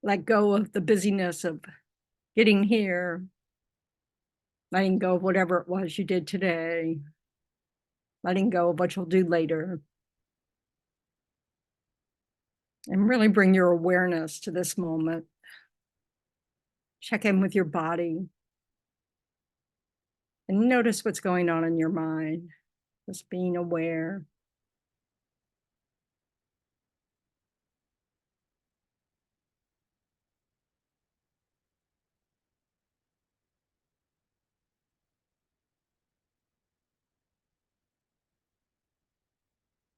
let go of the busyness of getting here, letting go of whatever it was you did today, letting go of what you'll do later. And really bring your awareness to this moment. Check in with your body. And notice what's going on in your mind. Just being aware.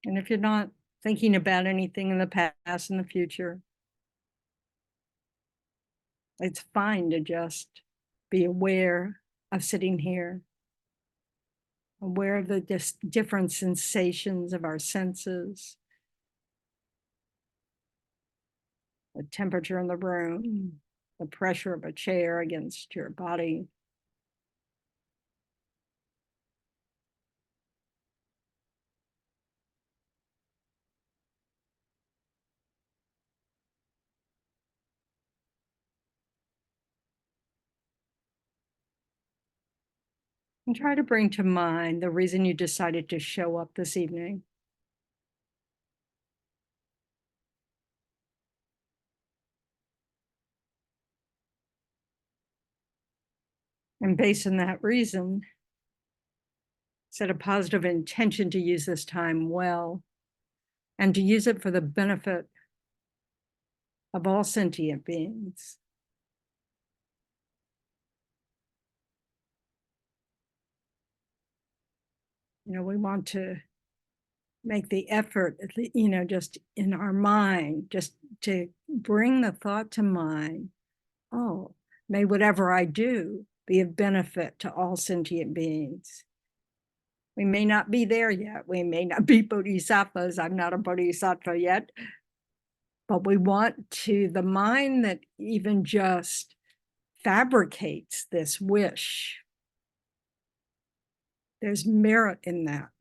And if you're not thinking about anything in the past and the future, it's fine to just be aware of sitting here, aware of the different sensations of our senses, the temperature in the room, the pressure of a chair against your body. And try to bring to mind the reason you decided to show up this evening. And based on that reason, set a positive intention to use this time well and to use it for the benefit of all sentient beings. We want to make the effort, just in our mind, just to bring the thought to mind, oh, may whatever I do be of benefit to all sentient beings. We may not be there yet. We may not be bodhisattvas. I'm not a bodhisattva yet. But we want to, the mind that even just fabricates this wish, there's merit in that.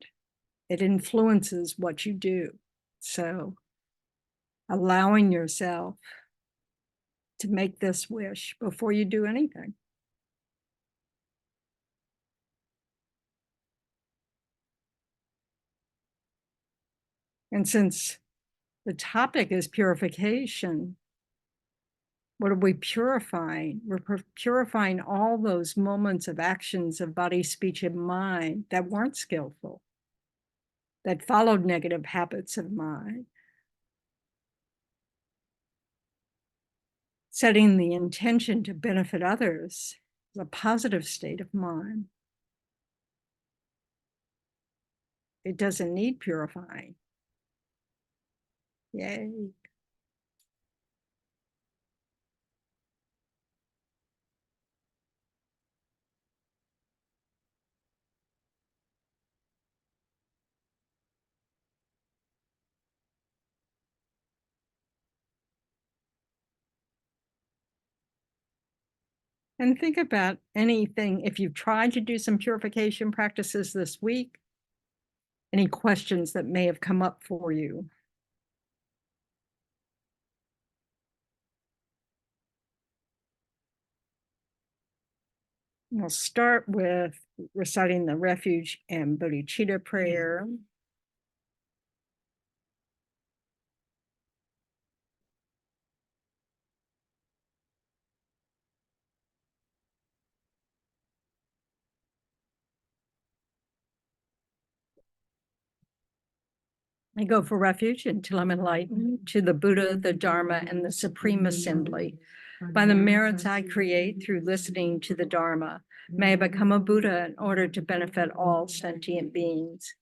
It influences what you do. So allowing yourself to make this wish before you do anything. And since the topic is purification, what are we purifying? We're purifying all those moments of actions of body, speech, and mind that weren't skillful, that followed negative habits of mind. Setting the intention to benefit others is a positive state of mind. It doesn't need purifying. Yay. And think about anything, if you've tried to do some purification practices this week, any questions that may have come up for you. We'll start with reciting the refuge and bodhicitta prayer. I go for refuge until I'm enlightened to the Buddha, the Dharma, and the Supreme Assembly. By the merits I create through listening to the Dharma, may I become a Buddha in order to benefit all sentient beings.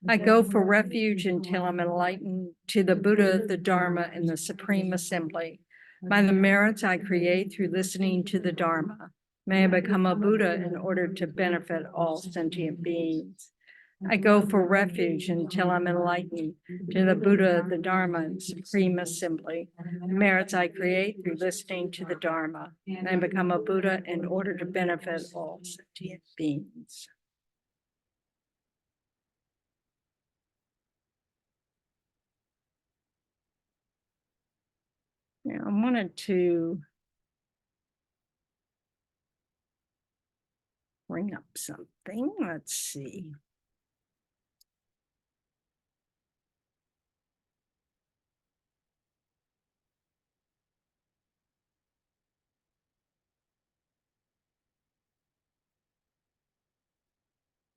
I go for refuge until I'm enlightened to the Buddha, the Dharma, and the Supreme Assembly. By the merits I create through listening to the Dharma, may I become a Buddha in order to benefit all sentient beings. I go for refuge until I'm enlightened to the Buddha, the Dharma, and Supreme Assembly. The merits I create through listening to the Dharma, and I become a Buddha in order to benefit all sentient beings. wanted to bring up something. Let's see.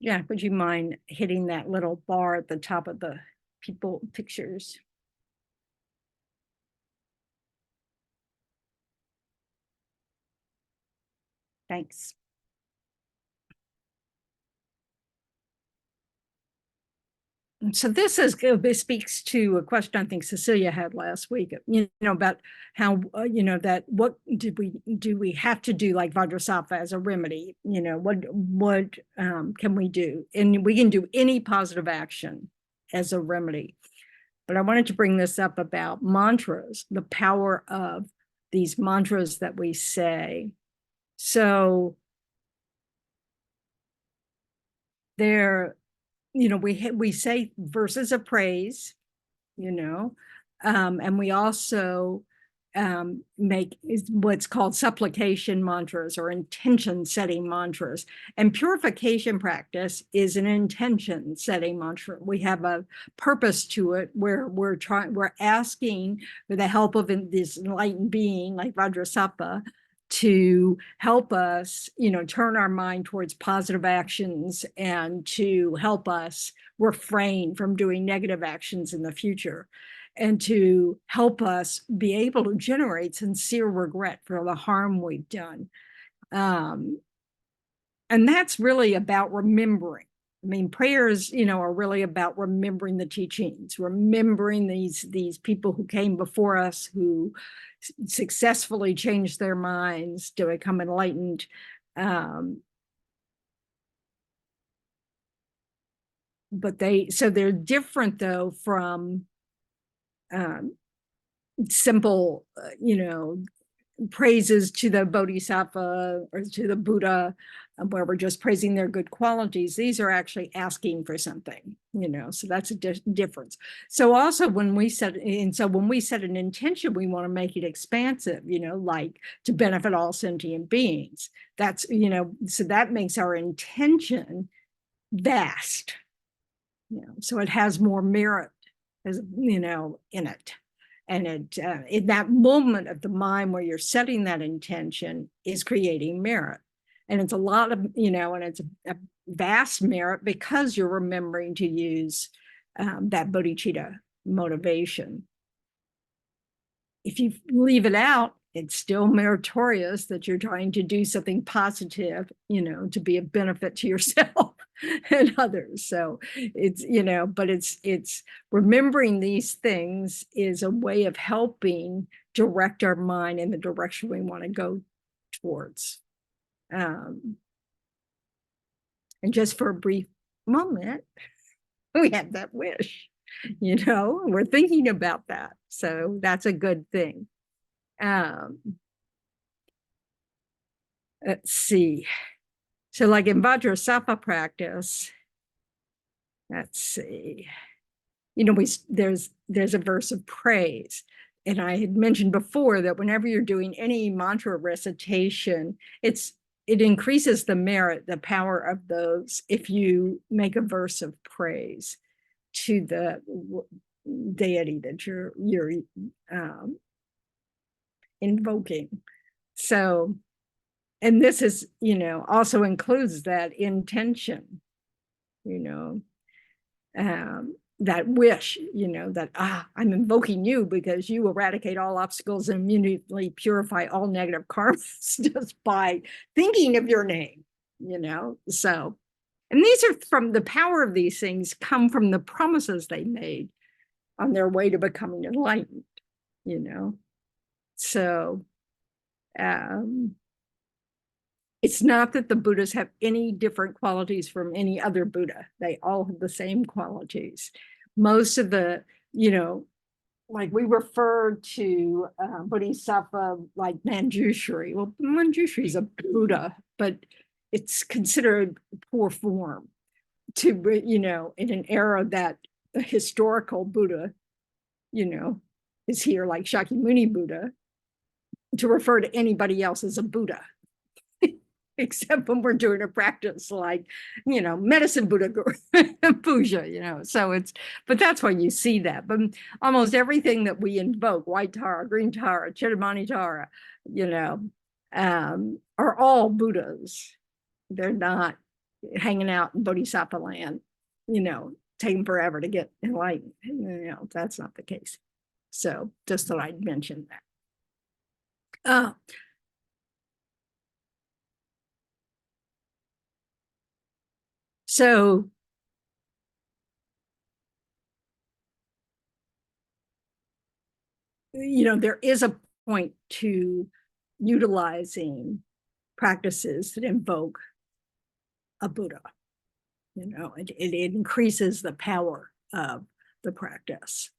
Yeah, would you mind hitting that little bar at the top of the people pictures? Thanks. So this speaks to a question I think Cecilia had last week, about how, that what do we have to do like Vajrasattva as a remedy? What can we do? And we can do any positive action as a remedy. But I wanted to bring this up about mantras, the power of these mantras that we say. So they're, we say verses of praise, and we also make what's called supplication mantras or intention setting mantras. And purification practice is an intention setting mantra. We have a purpose to it where we're asking for the help of this enlightened being like Vajrasattva to help us, turn our mind towards positive actions and to help us refrain from doing negative actions in the future, and to help us be able to generate sincere regret for the harm we've done. And that's really about remembering. I mean, prayers, are really about remembering the teachings, remembering these people who came before us, who successfully changed their minds to become enlightened. But they're different though from simple, praises to the Bodhisattva or to the Buddha, where we're just praising their good qualities. These are actually asking for something, so that's a difference. So also when we set an intention, we want to make it expansive, like to benefit all sentient beings. That's, so that makes our intention vast, so it has more merit, as in it. And in that moment of the mind where you're setting that intention is creating merit. And it's a lot of, and it's a vast merit because you're remembering to use that bodhicitta motivation. If you leave it out, it's still meritorious that you're trying to do something positive, to be a benefit to yourself and others. So it's, but it's remembering these things is a way of helping direct our mind in the direction we want to go towards. And just for a brief moment, we have that wish, we're thinking about that. So that's a good thing. Let's see. So like in Vajrasattva practice, let's see, there's a verse of praise. And I had mentioned before that whenever you're doing any mantra recitation, it increases the merit, the power of those, if you make a verse of praise to the deity that you're invoking. So, and this is, also includes that intention, that wish, that, I'm invoking you because you eradicate all obstacles and immediately purify all negative karmas just by thinking of your name, so, and these are from the power of these things come from the promises they made on their way to becoming enlightened, so, it's not that the Buddhas have any different qualities from any other Buddha. They all have the same qualities. Most of the, like we refer to Bodhisattva like Manjushri. Well, Manjushri is a Buddha, but it's considered poor form to, in an era that the historical Buddha, is here, like Shakyamuni Buddha. to refer to anybody else as a Buddha, except when we're doing a practice like, medicine Buddha, puja, so but that's why you see that. But almost everything that we invoke, white Tara, green Tara, Chittamani Tara, are all Buddhas. They're not hanging out in Bodhisattva land, taking forever to get enlightened. That's not the case. So just thought I'd mention that. So there is a point to utilizing practices that invoke a Buddha. It increases the power of the practice.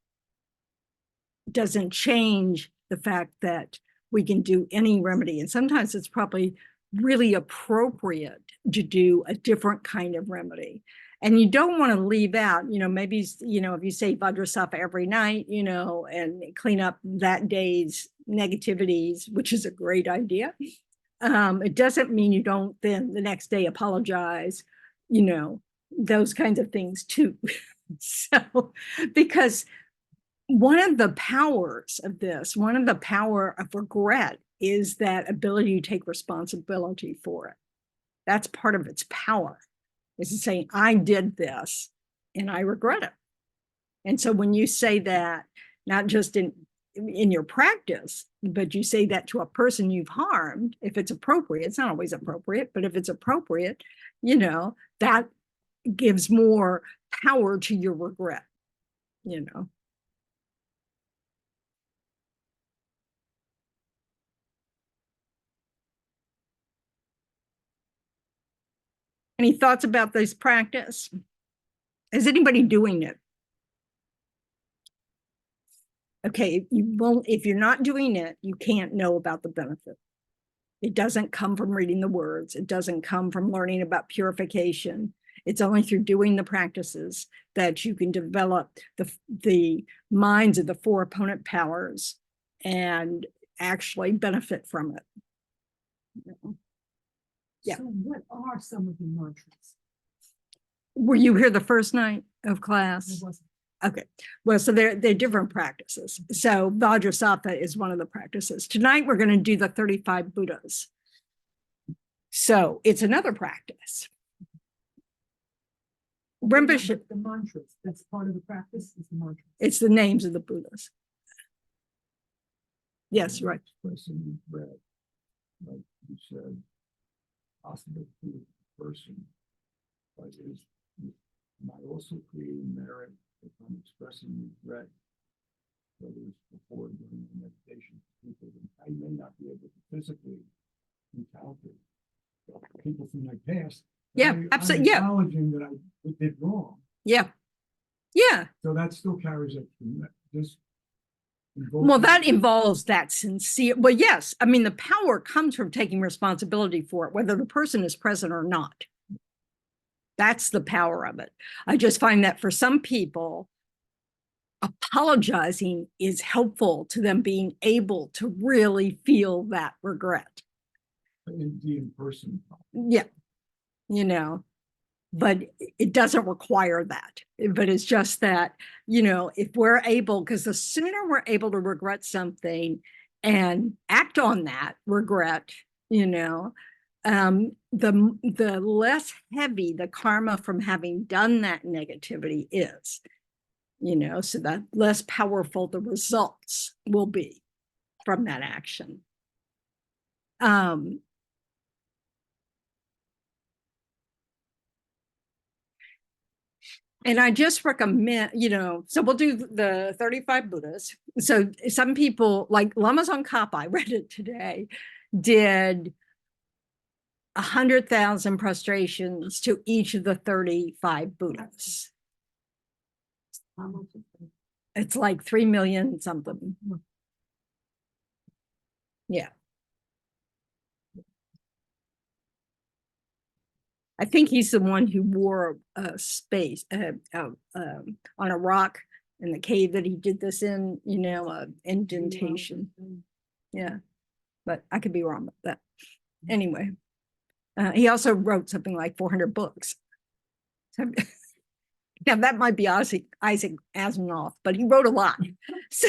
It doesn't change the fact that we can do any remedy. And sometimes it's probably really appropriate to do a different kind of remedy. And you don't want to leave out, maybe, if you say Vajrasattva every night, and clean up that day's negativities, which is a great idea. It doesn't mean you don't then the next day apologize, those kinds of things too. So, because one of the powers of this, one of the power of regret is that ability to take responsibility for it. That's part of its power, is saying, I did this and I regret it. And so when you say that, not just in your practice, but you say that to a person you've harmed, if it's appropriate, it's not always appropriate, but if it's appropriate, that gives more power to your regret, Any thoughts about this practice? Is anybody doing it? Okay, if you're not doing it, you can't know about the benefit. It doesn't come from reading the words. It doesn't come from learning about purification. It's only through doing the practices that you can develop the minds of the four opponent powers and actually benefit from it. Yeah. So what are some of the mantras? Were you here the first night of class? Okay. Well, so they're different practices. So Vajrasattva is one of the practices. Tonight, we're going to do the 35 Buddhas. So it's another practice. Rinpoche. The mantras, that's part of the practice, is the mantras. It's the names of the Buddhas. Yes, right. Person read, like you said, possible to the person, but am I also creating merit if I'm expressing regret, whether it's before doing the meditation, people that I may not be able to physically encounter people from my past. Yeah, absolutely. Yeah, acknowledging that I did wrong. Yeah, yeah. So that still carries up to this. Well, that involves that sincere. Well, yes. I mean, the power comes from taking responsibility for it, whether the person is present or not. That's the power of it. I just find that for some people, apologizing is helpful to them being able to really feel that regret. In person. Yeah. But it doesn't require that. But it's just that, if we're able, because the sooner we're able to regret something and act on that regret, the less heavy the karma from having done that negativity is, so that less powerful the results will be from that action. And I just recommend, so we'll do the 35 Buddhas. So some people, like Lama Tsongkhapa, I read it today, did 100,000 prostrations to each of the 35 Buddhas. It's like 3 million something. Yeah. I think he's the one who wore a space on a rock in the cave that he did this in, indentation. Yeah. but I could be wrong with that. Anyway, he also wrote something like 400 books. So, now that might be Isaac Asimov, but he wrote a lot. So,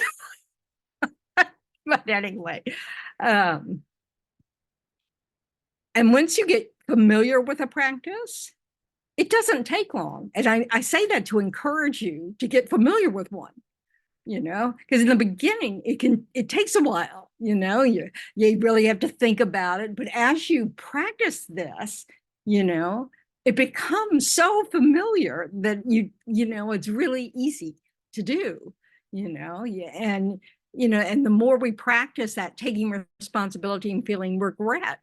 but anyway, and once you get familiar with a practice, it doesn't take long. And I say that to encourage you to get familiar with one, because in the beginning, it takes a while, you really have to think about it. But as you practice this, it becomes so familiar that it's really easy to do, and the more we practice that taking responsibility and feeling regret,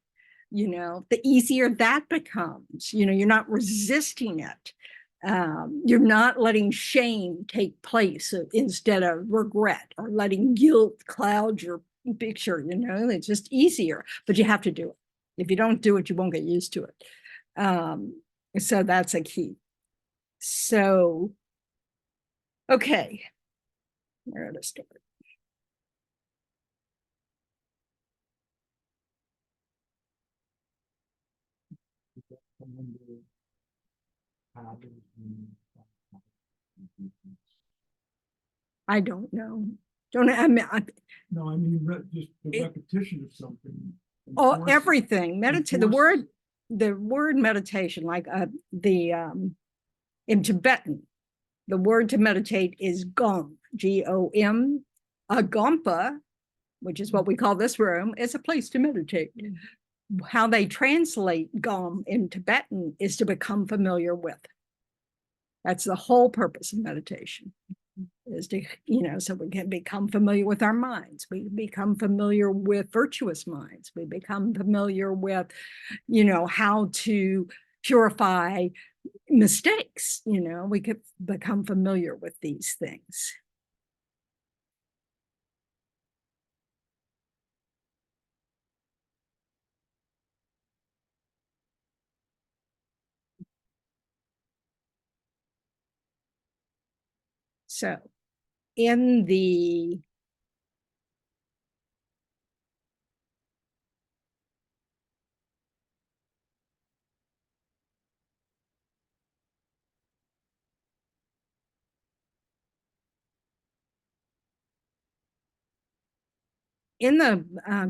the easier that becomes. You're not resisting it. You're not letting shame take place instead of regret, or letting guilt cloud your picture. It's just easier, but you have to do it. If you don't do it, you won't get used to it. So that's a key. So, okay, where to start? I don't know. No, I mean, just the repetition of something. Oh, everything. Meditate. The word meditation, like in Tibetan, the word to meditate is gom, Gom. A gompa, which is what we call this room, is a place to meditate. How they translate gom in Tibetan is to become familiar with. That's the whole purpose of meditation, is to, so we can become familiar with our minds. We become familiar with virtuous minds. We become familiar with, how to purify mistakes. We could become familiar with these things. So in the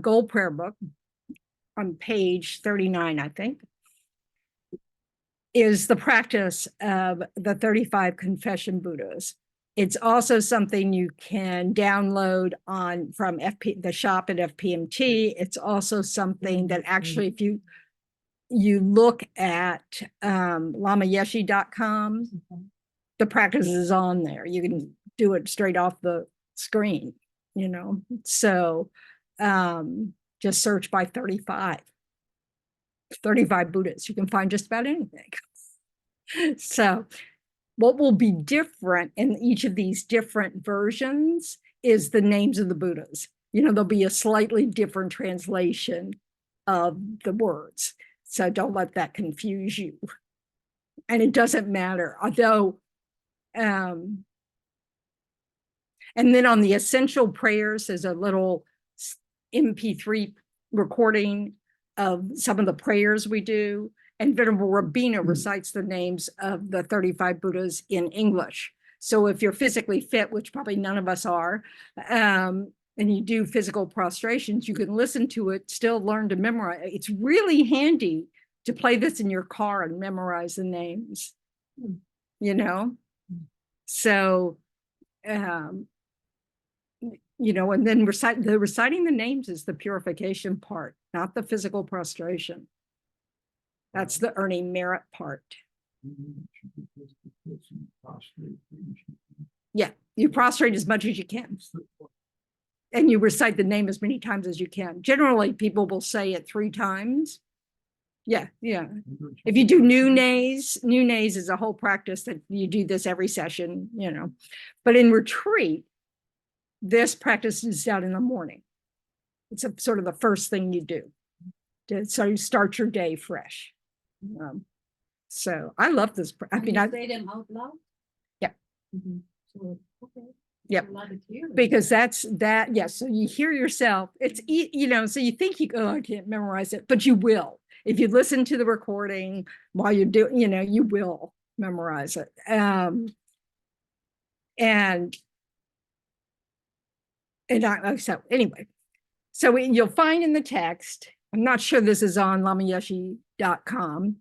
Gold Prayer Book on page 39, I think, is the practice of the 35 Confession Buddhas. It's also something you can download from the shop at FPMT. It's also something that actually, if you look at lamayeshe.com, the practice is on there. You can do it straight off the screen, So just search by 35 Buddhas. You can find just about anything. So what will be different in each of these different versions is the names of the Buddhas. There'll be a slightly different translation of the words. So don't let that confuse you. And it doesn't matter, although, and then on the essential prayers, there's a little MP3 recording of some of the prayers we do. And Venerable Rabina recites the names of the 35 Buddhas in English. So if you're physically fit, which probably none of us are, and you do physical prostrations, you can listen to it, still learn to memorize. It's really handy to play this in your car and memorize the names, So, and then reciting the names is the purification part, not the physical prostration. That's the earning merit part. Yeah, you prostrate as much as you can. And you recite the name as many times as you can. Generally, people will say it 3 times. Yeah. If you do new nays is a whole practice that you do this every session, But in retreat, this practice is done in the morning. It's sort of the first thing you do. So you start your day fresh. So I love this. I mean, say them out loud? Yeah. So, okay. Yep. A lot of theory. Because that's that, yes. So you hear yourself, it's, you know, so you think I can't memorize it, but you will. If you listen to the recording while you're doing, you know, you will memorize it. And so anyway, so you'll find in the text, I'm not sure this is on lamayeshe.com,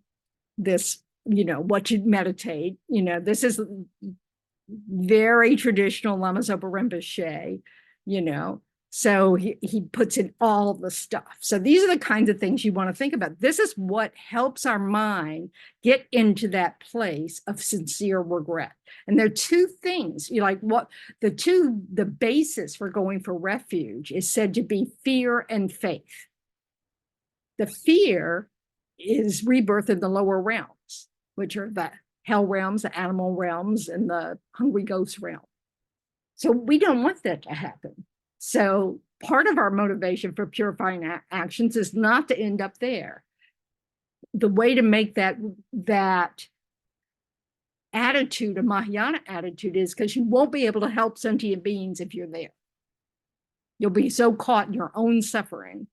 this, you know, what you meditate, you know, this is very traditional Lama Zopa Rinpoche, you know, so he puts in all the stuff. So these are the kinds of things you want to think about. This is what helps our mind get into that place of sincere regret. And there are two things, you like what the basis for going for refuge is said to be fear and faith. The fear is rebirth in the lower realms, which are the hell realms, the animal realms, and the hungry ghost realm. So we don't want that to happen. So part of our motivation for purifying actions is not to end up there. The way to make that attitude, a Mahayana attitude, is because you won't be able to help sentient beings if you're there. You'll be so caught in your own suffering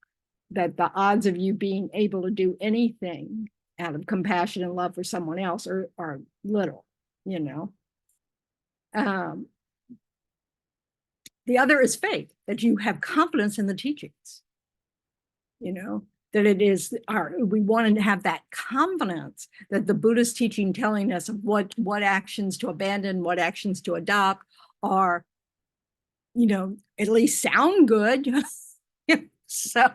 that the odds of you being able to do anything out of compassion and love for someone else are little, you know. The other is faith, that you have confidence in the teachings, you know, that it is we want to have that confidence that the Buddhist teaching telling us of what actions to abandon, what actions to adopt are, you know, at least sound good. So,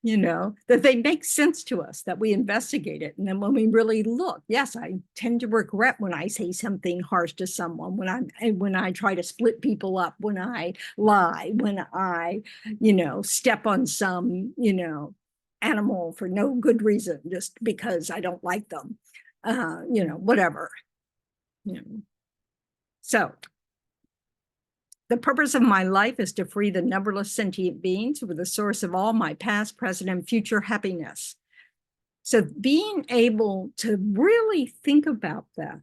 you know, that they make sense to us, that we investigate it. And then when we really look, yes, I tend to regret when I say something harsh to someone, when I try to split people up, when I lie, when I, you know, step on some, you know, animal for no good reason, just because I don't like them, you know, whatever. You know. So the purpose of my life is to free the numberless sentient beings who are the source of all my past, present, and future happiness. So being able to really think about that.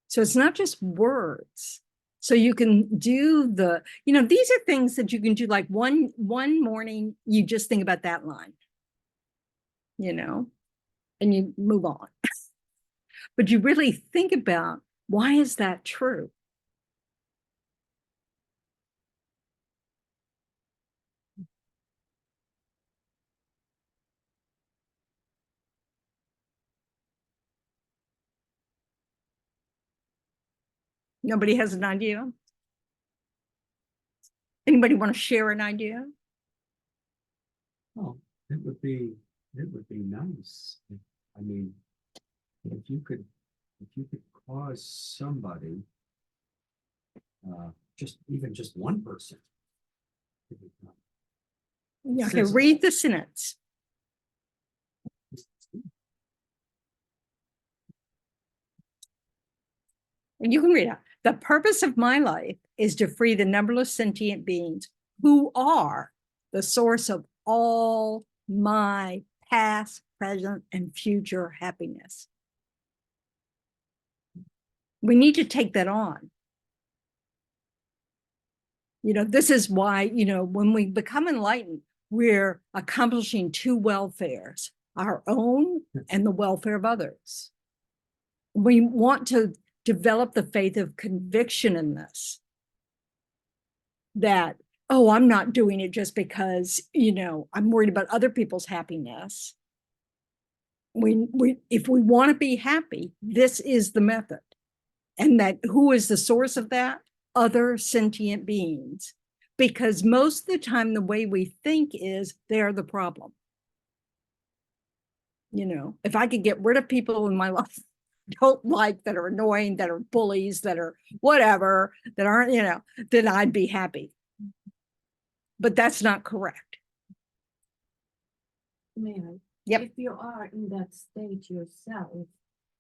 So it's not just words. So you can do you know, these are things that you can do, like one morning, you just think about that line, you know, and you move on. But you really think about, why is that true? Nobody has an idea? Anybody want to share an idea? Oh, it would be nice. I mean, if you could cause somebody, just one person. Okay, read the sentence. And you can read it. The purpose of my life is to free the numberless sentient beings who are the source of all my past, present, and future happiness. We need to take that on. You know, this is why, you know, when we become enlightened, we're accomplishing two welfares, our own and the welfare of others. We want to develop the faith of conviction in this, that, oh, I'm not doing it just because, you know, I'm worried about other people's happiness. If we want to be happy, this is the method. And that who is the source of that? Other sentient beings. Because most of the time, the way we think is they're the problem. You know, if I could get rid of people in my life don't like, that are annoying, that are bullies, that are whatever, that aren't, you know, then I'd be happy. But that's not correct. May I? Yep. If you are in that state yourself,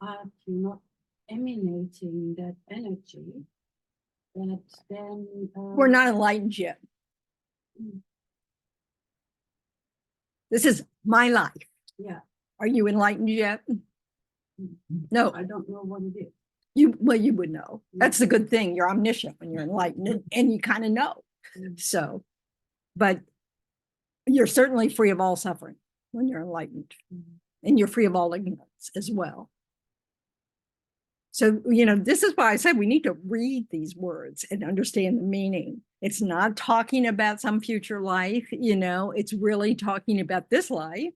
are you not emanating that energy, that then We're not enlightened yet. This is my life. Yeah. Are you enlightened yet? No. I don't know what it is. you would know. That's the good thing. You're omniscient when you're enlightened, and you kind of know. So, but you're certainly free of all suffering when you're enlightened, and you're free of all ignorance as well. So, this is why I said we need to read these words and understand the meaning. It's not talking about some future life, it's really talking about this life.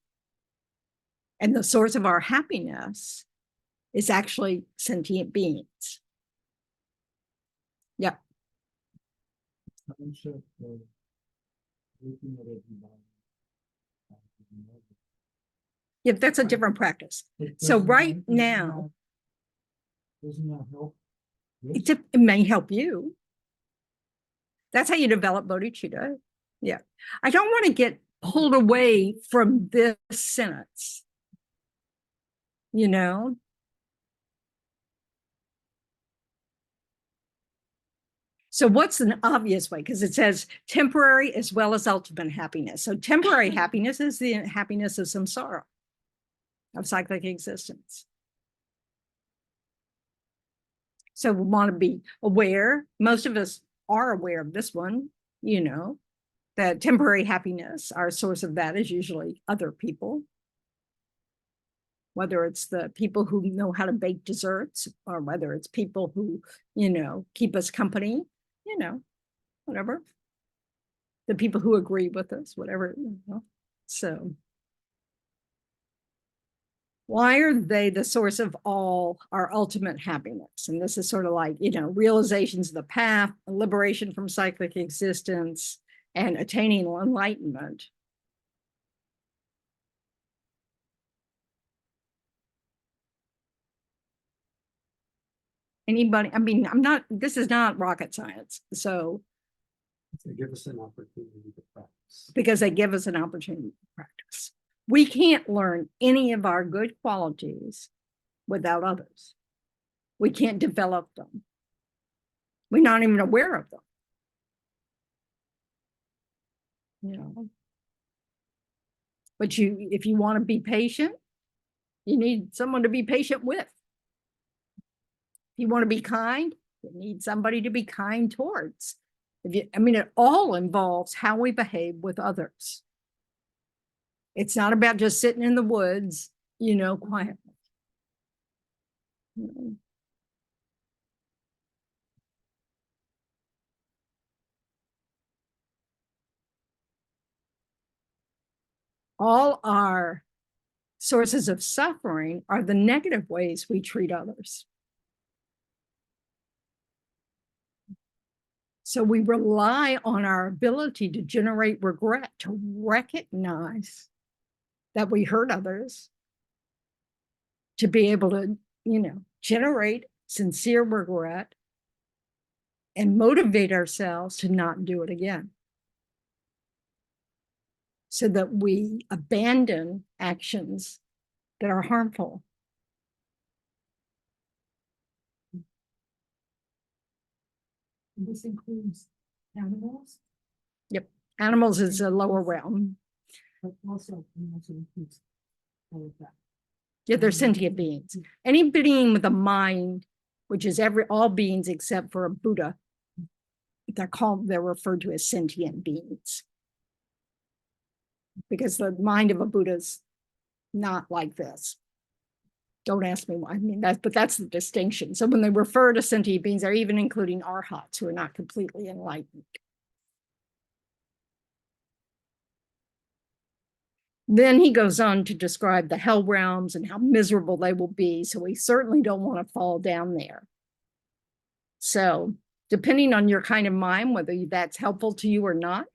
And the source of our happiness is actually sentient beings. Yeah. Concept of looking at everybody. Yeah, that's a different practice. So right now, Doesn't that help? it may help you. That's how you develop bodhicitta. Yeah. I don't want to get pulled away from this sentence. So what's an obvious way? Because it says temporary as well as ultimate happiness. So temporary happiness is the happiness of samsara, of cyclic existence. So we want to be aware. Most of us are aware of this one, that temporary happiness, our source of that is usually other people. Whether it's the people who know how to bake desserts, or whether it's people who, keep us company, whatever. The people who agree with us, whatever, So why are they the source of all our ultimate happiness? And this is sort of like, realizations of the path, liberation from cyclic existence, and attaining enlightenment. Anybody, this is not rocket science. So They give us an opportunity to practice. because they give us an opportunity to practice. We can't learn any of our good qualities without others. We can't develop them. We're not even aware of them. But if you want to be patient, you need someone to be patient with. If you want to be kind, you need somebody to be kind towards. It all involves how we behave with others. It's not about just sitting in the woods, quietly. All our sources of suffering are the negative ways we treat others. So we rely on our ability to generate regret, to recognize that we hurt others, to be able to, generate sincere regret and motivate ourselves to not do it again. So that we abandon actions that are harmful. This includes animals, Yep. Animals is a lower realm. but also includes all of that. Yeah, they're sentient beings. Any being with a mind, which is all beings except for a Buddha, they're referred to as sentient beings. Because the mind of a Buddha is not like this. Don't ask me why. But that's the distinction. So when they refer to sentient beings, they're even including arhats who are not completely enlightened. Then he goes on to describe the hell realms and how miserable they will be. So we certainly don't want to fall down there. So depending on your kind of mind, whether that's helpful to you or not,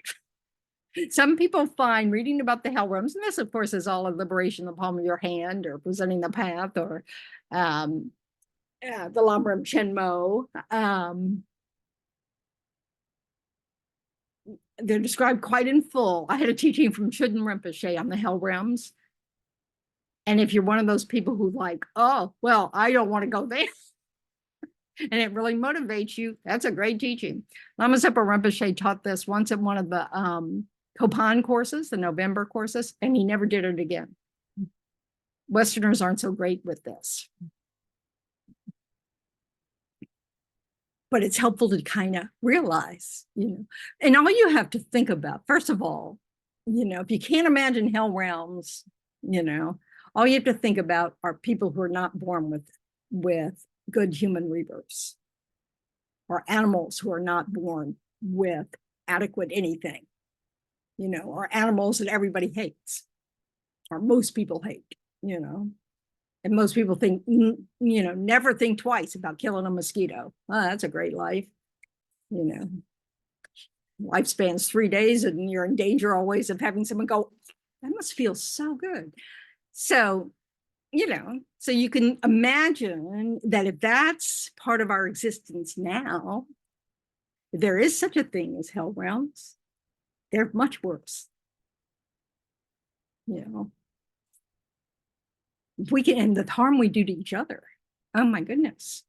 some people find reading about the hell realms, and this, of course, is all a liberation in the palm of your hand, or presenting the path, or the Lamrim Chenmo. They're described quite in full. I had a teaching from Chuden Rinpoche on the hell realms. And if you're one of those people who oh, well, I don't want to go there, and it really motivates you, that's a great teaching. Lama Zopa Rinpoche taught this once at one of the Kopan courses, the November courses, and he never did it again. Westerners aren't so great with this. but it's helpful to kind of realize, and all you have to think about, first of all, if you can't imagine hell realms, all you have to think about are people who are not born with good human rebirths, or animals who are not born with adequate anything, or animals that everybody hates, or most people hate, and most people think, never think twice about killing a mosquito. Oh, that's a great life. Lifespan's 3 days and you're in danger always of having someone go, that must feel so good. So, so you can imagine that if that's part of our existence now, if there is such a thing as hell realms, they're much worse. If we can, and the harm we do to each other, oh my goodness,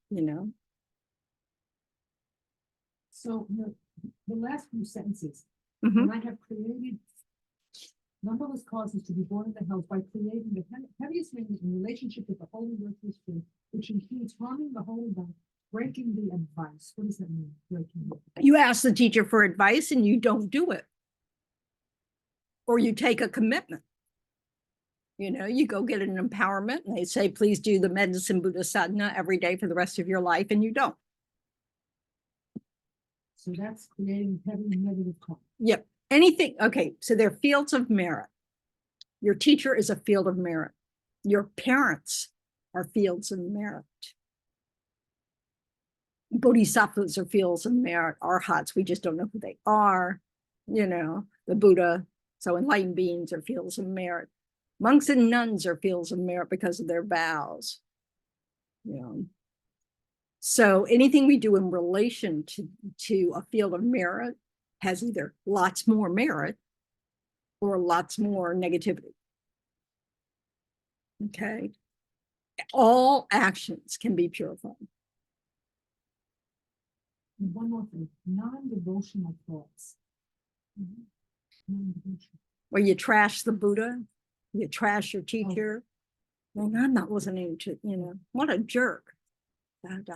So the last few sentences, Mhm. and I have created numberless causes to be born in the hells by creating the heaviest things in relationship with the holy earthly spirit, which includes harming the holy God, breaking the advice. What does that mean? Breaking the advice? You ask the teacher for advice and you don't do it, or you take a commitment. You go get an empowerment and they say, please do the medicine Buddha sadhana every day for the rest of your life, and you don't. So that's creating heavy negative karma. Yep. Anything. Okay. So they're fields of merit. Your teacher is a field of merit. Your parents are fields of merit. Bodhisattvas are fields of merit. Arhats, we just don't know who they are. The Buddha. So enlightened beings are fields of merit. Monks and nuns are fields of merit because of their vows. So anything we do in relation to a field of merit has either lots more merit or lots more negativity. Okay. All actions can be purified. And one more thing, non-devotional thoughts. Non-devotional. Where you trash the Buddha, you trash your teacher. Well, I'm not listening to, what a jerk. But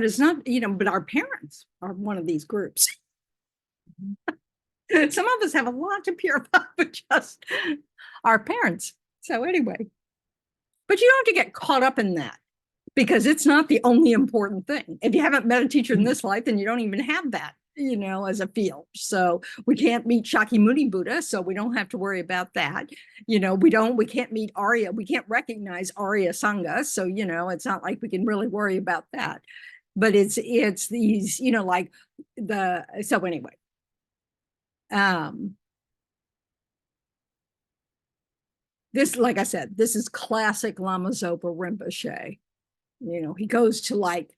it's not, but our parents are one of these groups. Some of us have a lot to purify with just our parents. So anyway, but you don't have to get caught up in that, because it's not the only important thing. If you haven't met a teacher in this life, then you don't even have that, as a field. So we can't meet Shakyamuni Buddha, so we don't have to worry about that. We can't meet Arya, we can't recognize Arya Sangha. So, it's not like we can really worry about that. But it's these, so anyway. This, like I said, this is classic Lama Zopa Rinpoche. He goes to like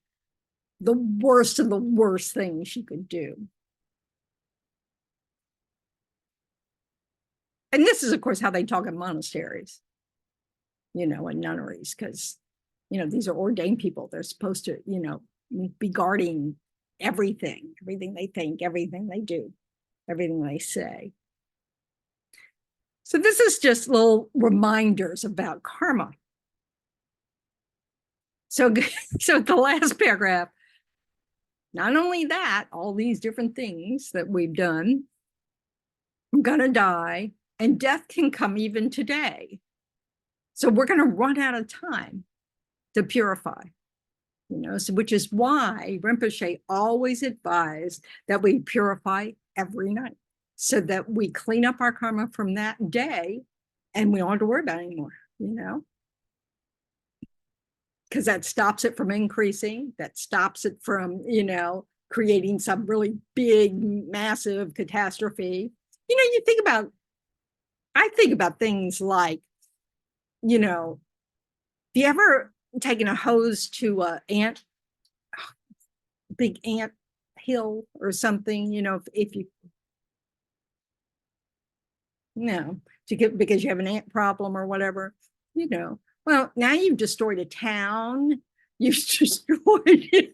the worst of the worst things you could do. And this is, of course, how they talk in monasteries, and nunneries, because, these are ordained people. They're supposed to, be guarding everything they think, everything they do, everything they say. So this is just little reminders about karma. So the last paragraph, not only that, all these different things that we've done, I'm gonna die, and death can come even today. So we're gonna run out of time to purify, so which is why Rinpoche always advised that we purify every night, so that we clean up our karma from that day and we don't have to worry about it anymore, because that stops it from increasing, that stops it from, creating some really big, massive catastrophe. I think about things like, have you ever taken a hose to a big ant hill or something, if you, because you have an ant problem or whatever, well, now you've destroyed a town, you've destroyed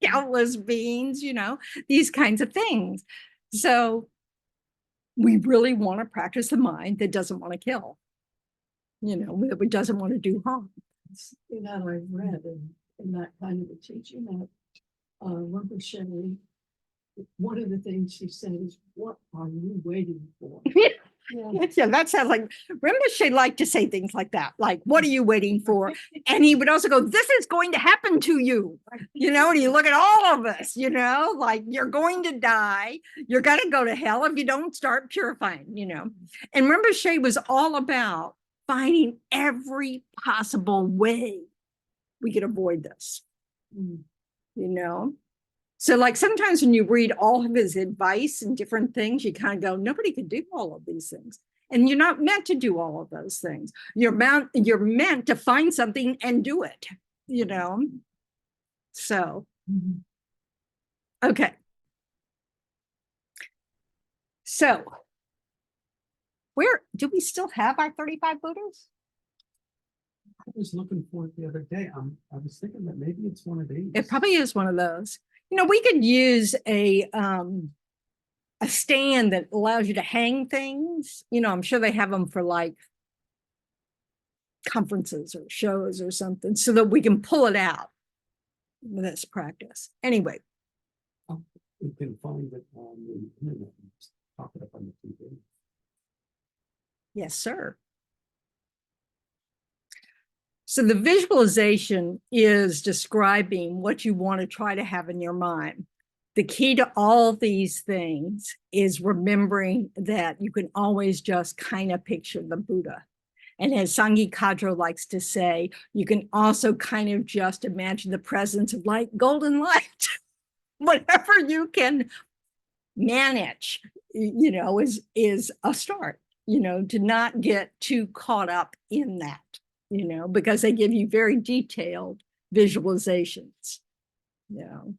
countless beings, these kinds of things. So we really want to practice a mind that doesn't want to kill, that doesn't want to do harm. You know, I've read in that kind of a teaching that, Rinpoche, one of the things he said is, what are you waiting for? Yeah, that sounds like Rinpoche liked to say things like that. Like, what are you waiting for? And he would also go, this is going to happen to you. And you look at all of us, like you're going to die. You're going to go to hell if you don't start purifying, And Rinpoche was all about finding every possible way we could avoid this, So like sometimes when you read all of his advice and different things, you kind of go, nobody can do all of these things. And you're not meant to do all of those things. You're meant to find something and do it, So, okay. So, where do we still have our 35 Buddhas? I was looking for it the other day. I was thinking that maybe it's one of these. It probably is one of those. We could use a stand that allows you to hang things. I'm sure they have them for like conferences or shows or something so that we can pull it out with this practice. Anyway. You can find it on the internet and just pop it up on the TV. Yes, sir. So the visualization is describing what you want to try to have in your mind. The key to all these things is remembering that you can always just kind of picture the Buddha. And as Sangye Kadro likes to say, you can also kind of just imagine the presence of light, golden light. Whatever you can manage, is a start, to not get too caught up in that. Because they give you very detailed visualizations. One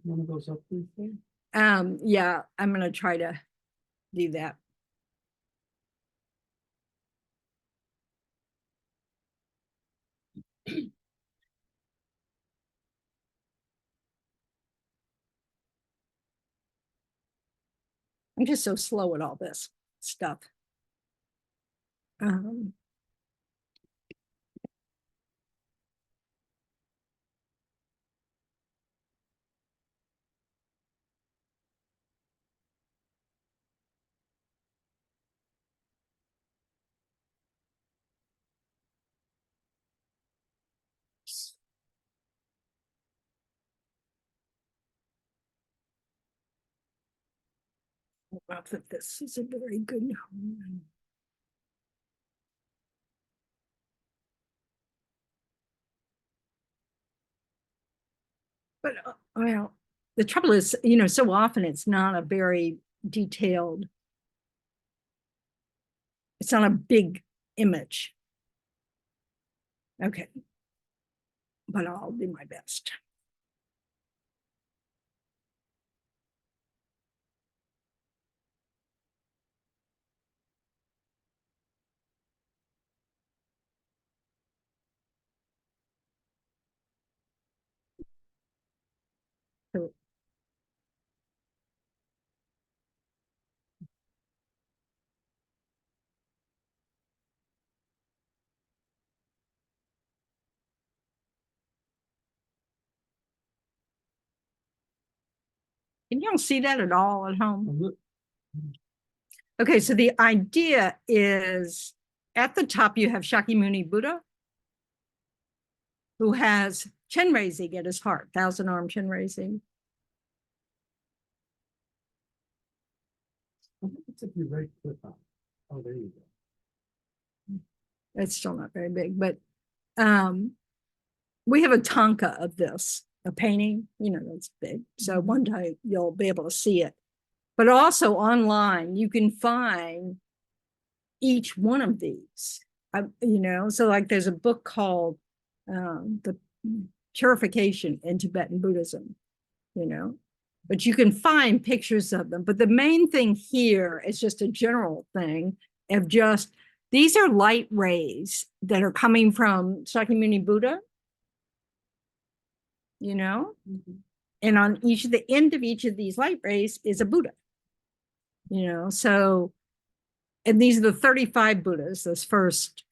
of those up there. Yeah, I'm going to try to do that. I'm just so slow at all this stuff. Not that this is a very good. But well, the trouble is, so often it's not a very detailed. It's not a big image. Okay, but I'll do my best. So, can you all see that at all at home? Okay, so the idea is at the top you have Shakyamuni Buddha, who has chin raising at his heart, 1,000-arm chin raising. I think it's if you right click on. Oh, there you go. It's still not very big, but we have a tanka of this, a painting, that's big. So one day you'll be able to see it. But also online, you can find each one of these, so like there's a book called The Purification in Tibetan Buddhism, but you can find pictures of them. But the main thing here is just a general thing of just, these are light rays that are coming from Shakyamuni Buddha, and on the end of each of these light rays is a Buddha. you know, so, and these are the 35 Buddhas,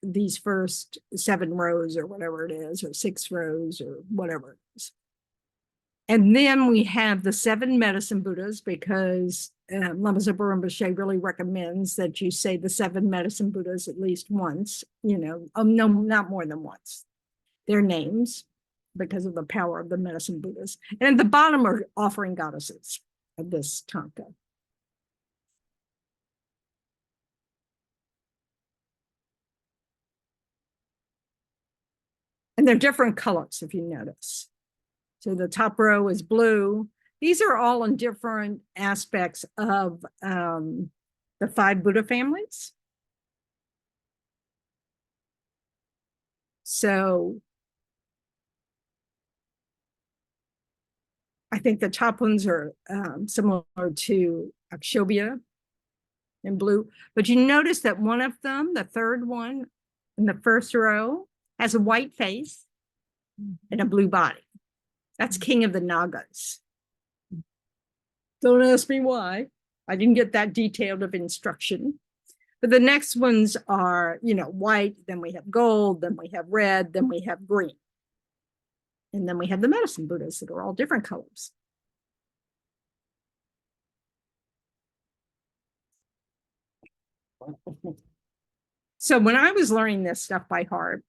these first 7 rows or whatever it is, or 6 rows or whatever it is. And then we have the 7 medicine Buddhas, because Lama Zopa Rinpoche really recommends that you say the 7 medicine Buddhas at least once, you know, no, not more than once. Their names, because of the power of the medicine Buddhas. And at the bottom are offering goddesses of this tanka. And they're different colors, if you notice. So the top row is blue. These are all in different aspects of the 5 Buddha families. So I think the top ones are similar to Akshobhya in blue. But you notice that one of them, the third one in the first row, has a white face and a blue body. That's King of the Nagas. Don't ask me why. I didn't get that detailed of instruction. But the next ones are, you know, white, then we have gold, then we have red, then we have green. And then we have the medicine Buddhas that are all different colors. So when I was learning this stuff by heart,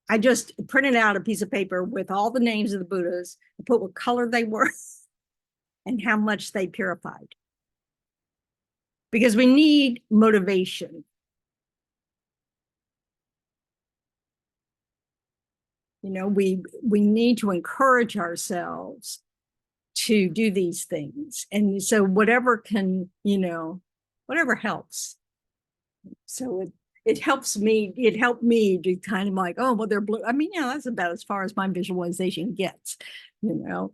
I just printed out a piece of paper with all the names of the Buddhas and put what color they were and how much they purified. Because we need motivation. You know, we need to encourage ourselves to do these things. And so whatever can, you know, whatever helps. So it helps me, it helped me to kind of like, oh, well, they're blue. I mean, yeah, that's about as far as my visualization gets, you know.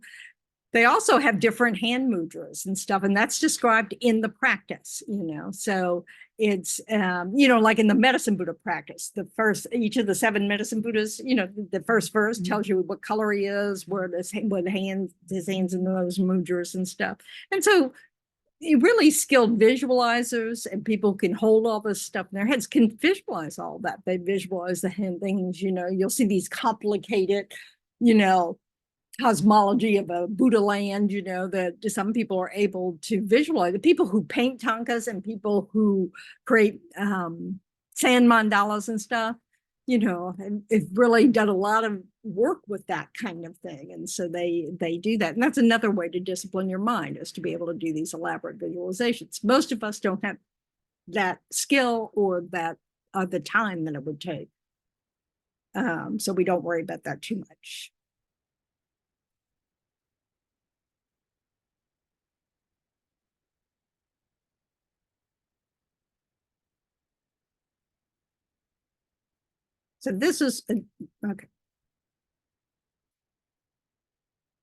They also have different hand mudras and stuff, and that's described in the practice, you know. So it's, you know, like in the medicine Buddha practice, the first, each of the 7 medicine Buddhas, you know, the first verse tells you what color he is, where his hands in those mudras and stuff. And so really skilled visualizers and people can hold all this stuff in their heads, can visualize all that. They visualize the hand things, you know, you'll see these complicated, you know, cosmology of a Buddha land, you know, that some people are able to visualize. The people who paint tankas and people who create sand mandalas and stuff, you know, and it's really done a lot of work with that kind of thing. And so they do that. And that's another way to discipline your mind, is to be able to do these elaborate visualizations. Most of us don't have that skill or that the time that it would take. So we don't worry about that too much. So this is, okay.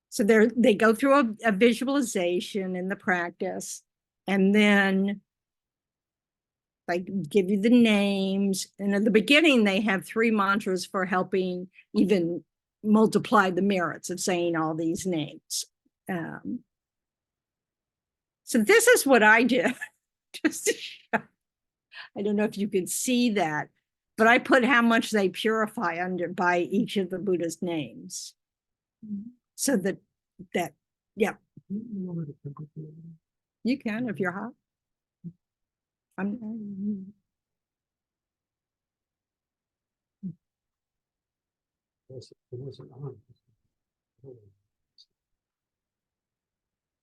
So they go through a visualization in the practice, and then they give you the names. And at the beginning, they have 3 mantras for helping even multiply the merits of saying all these names. So this is what I did. Just to show. I don't know if you can see that, but I put how much they purify under by each of the Buddha's names. So that, yeah. You can if you're hot.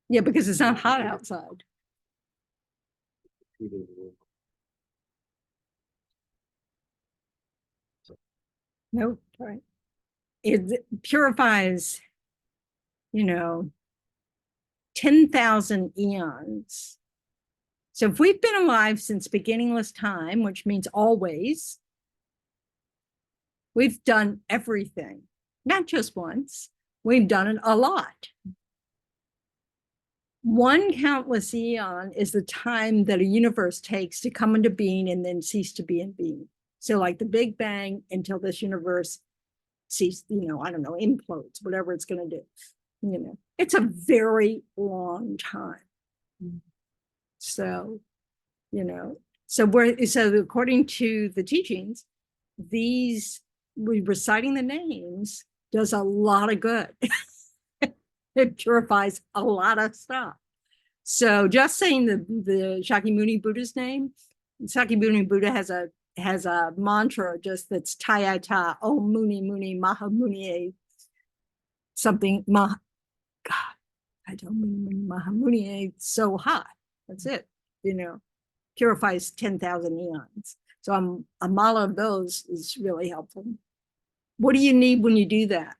Yeah, because it's not hot outside. Nope, right. It purifies, you know, 10,000 eons. So if we've been alive since beginningless time, which means always, we've done everything, not just once. We've done it a lot. 1 countless eon is the time that a universe takes to come into being and then cease to be in being. So like the Big Bang until this universe cease, you know, I don't know, implodes, whatever it's going to do. You know, it's a very long time. So, so according to the teachings, reciting the names does a lot of good. It purifies a lot of stuff. So just saying the Shakyamuni Buddha's name, Shakyamuni Buddha has a mantra just that's Tayata, Om Muni Muni Maha Muni something God, I don't Muni Maha Muni so hot. That's it, purifies 10,000 eons. So a mala of those is really helpful. What do you need when you do that?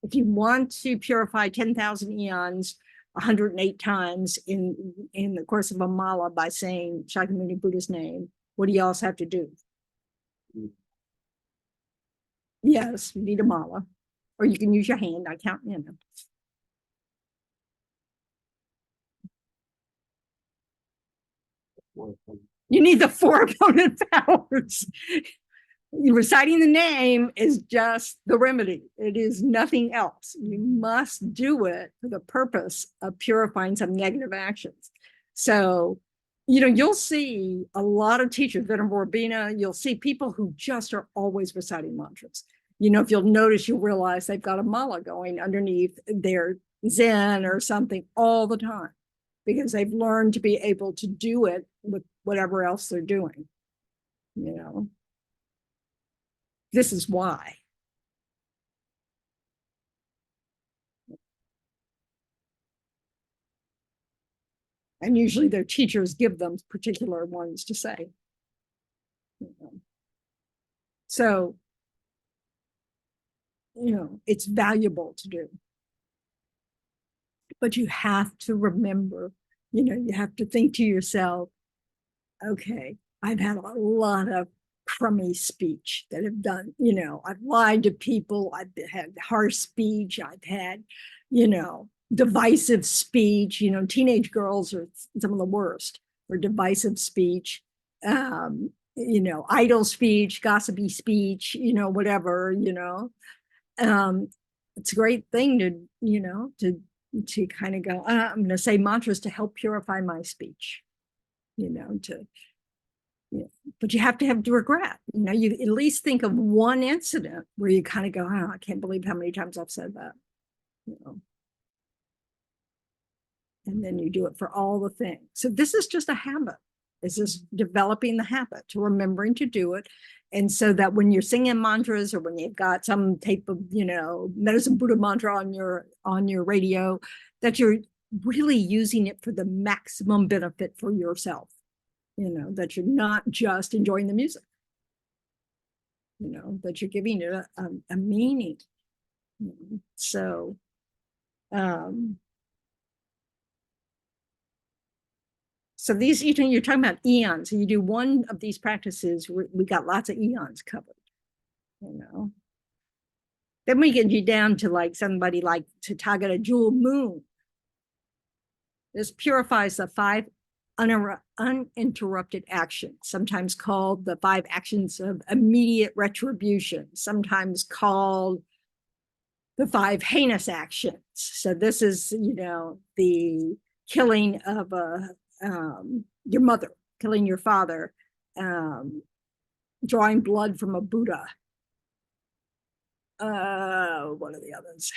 If you want to purify 10,000 eons 108 times in the course of a mala by saying Shakyamuni Buddha's name, what do you else have to do? Yes, you need a mala. Or you can use your hand. I count, You need the 4 opponent powers. Reciting the name is just the remedy. It is nothing else. You must do it for the purpose of purifying some negative actions. So, you'll see a lot of teachers, Venerable Rabina, you'll see people who just are always reciting mantras. If you'll notice, you'll realize they've got a mala going underneath their Zen or something all the time because they've learned to be able to do it with whatever else they're doing, This is why. And usually their teachers give them particular ones to say. So, it's valuable to do. But you have to remember, you have to think to yourself, okay, I've had a lot of crummy speech that have done, I've lied to people, I've had harsh speech, I've had, divisive speech, teenage girls are some of the worst for divisive speech, idle speech, gossipy speech, whatever, it's a great thing to kind of go, I'm going to say mantras to help purify my speech, but you have to have regret. You at least think of one incident where you kind of go, oh, I can't believe how many times I've said that, and then you do it for all the things. So this is just a habit. It's just developing the habit to remembering to do it. And so that when you're singing mantras or when you've got some type of, medicine Buddha mantra on your radio, that you're really using it for the maximum benefit for yourself, that you're not just enjoying the music, that you're giving it a meaning. So, so these, you're talking about eons. So you do one of these practices, we got lots of eons covered, Then we get you down to like somebody like Tathagata Jewel Moon. This purifies the 5 uninterrupted actions, sometimes called the 5 actions of immediate retribution, sometimes called the 5 heinous actions. So this is, the killing of your mother, killing your father, drawing blood from a Buddha. What are the others?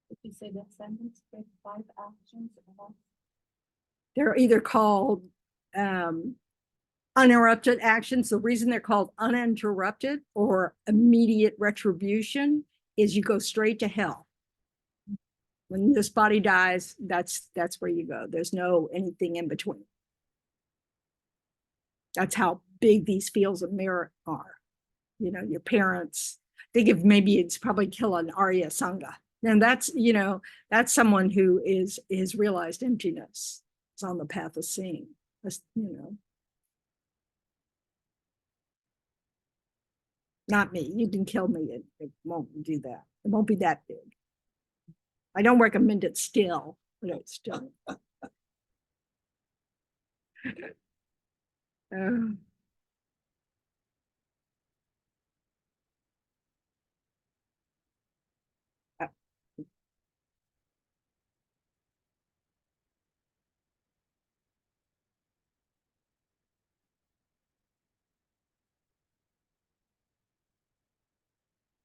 Did you say that sentence, 5 actions? They're either called uninterrupted actions. The reason they're called uninterrupted or immediate retribution is you go straight to hell. When this body dies, that's where you go. There's no anything in between. That's how big these fields of merit are. Your parents, think of maybe it's probably kill an Arya Sangha. And that's, that's someone who is realized emptiness. Is on the path of seeing. Not me. You can kill me. It won't do that. It won't be that big. I don't recommend it still, but it's still.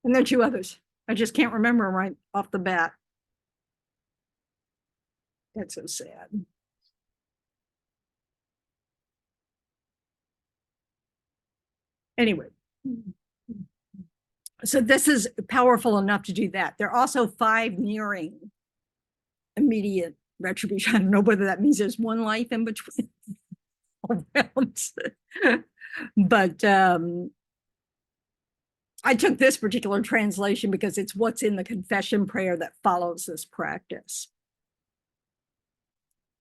And there are two others. I just can't remember them right off the bat. That's so sad. Anyway. So this is powerful enough to do that. There are also 5 nearing immediate retribution. I don't know whether that means there's one life in between. But I took this particular translation because it's what's in the confession prayer that follows this practice.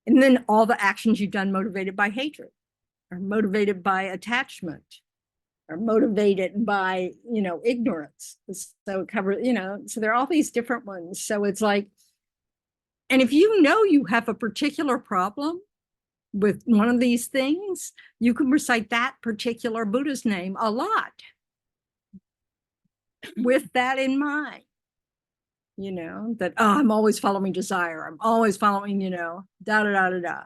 And then all the actions you've done motivated by hatred, or motivated by attachment, or motivated by, ignorance. So it covers, so there are all these different ones. So it's like, and if you know you have a particular problem with one of these things, you can recite that particular Buddha's name a lot with that in mind. That, I'm always following desire. I'm always following, da, da, da, da, da.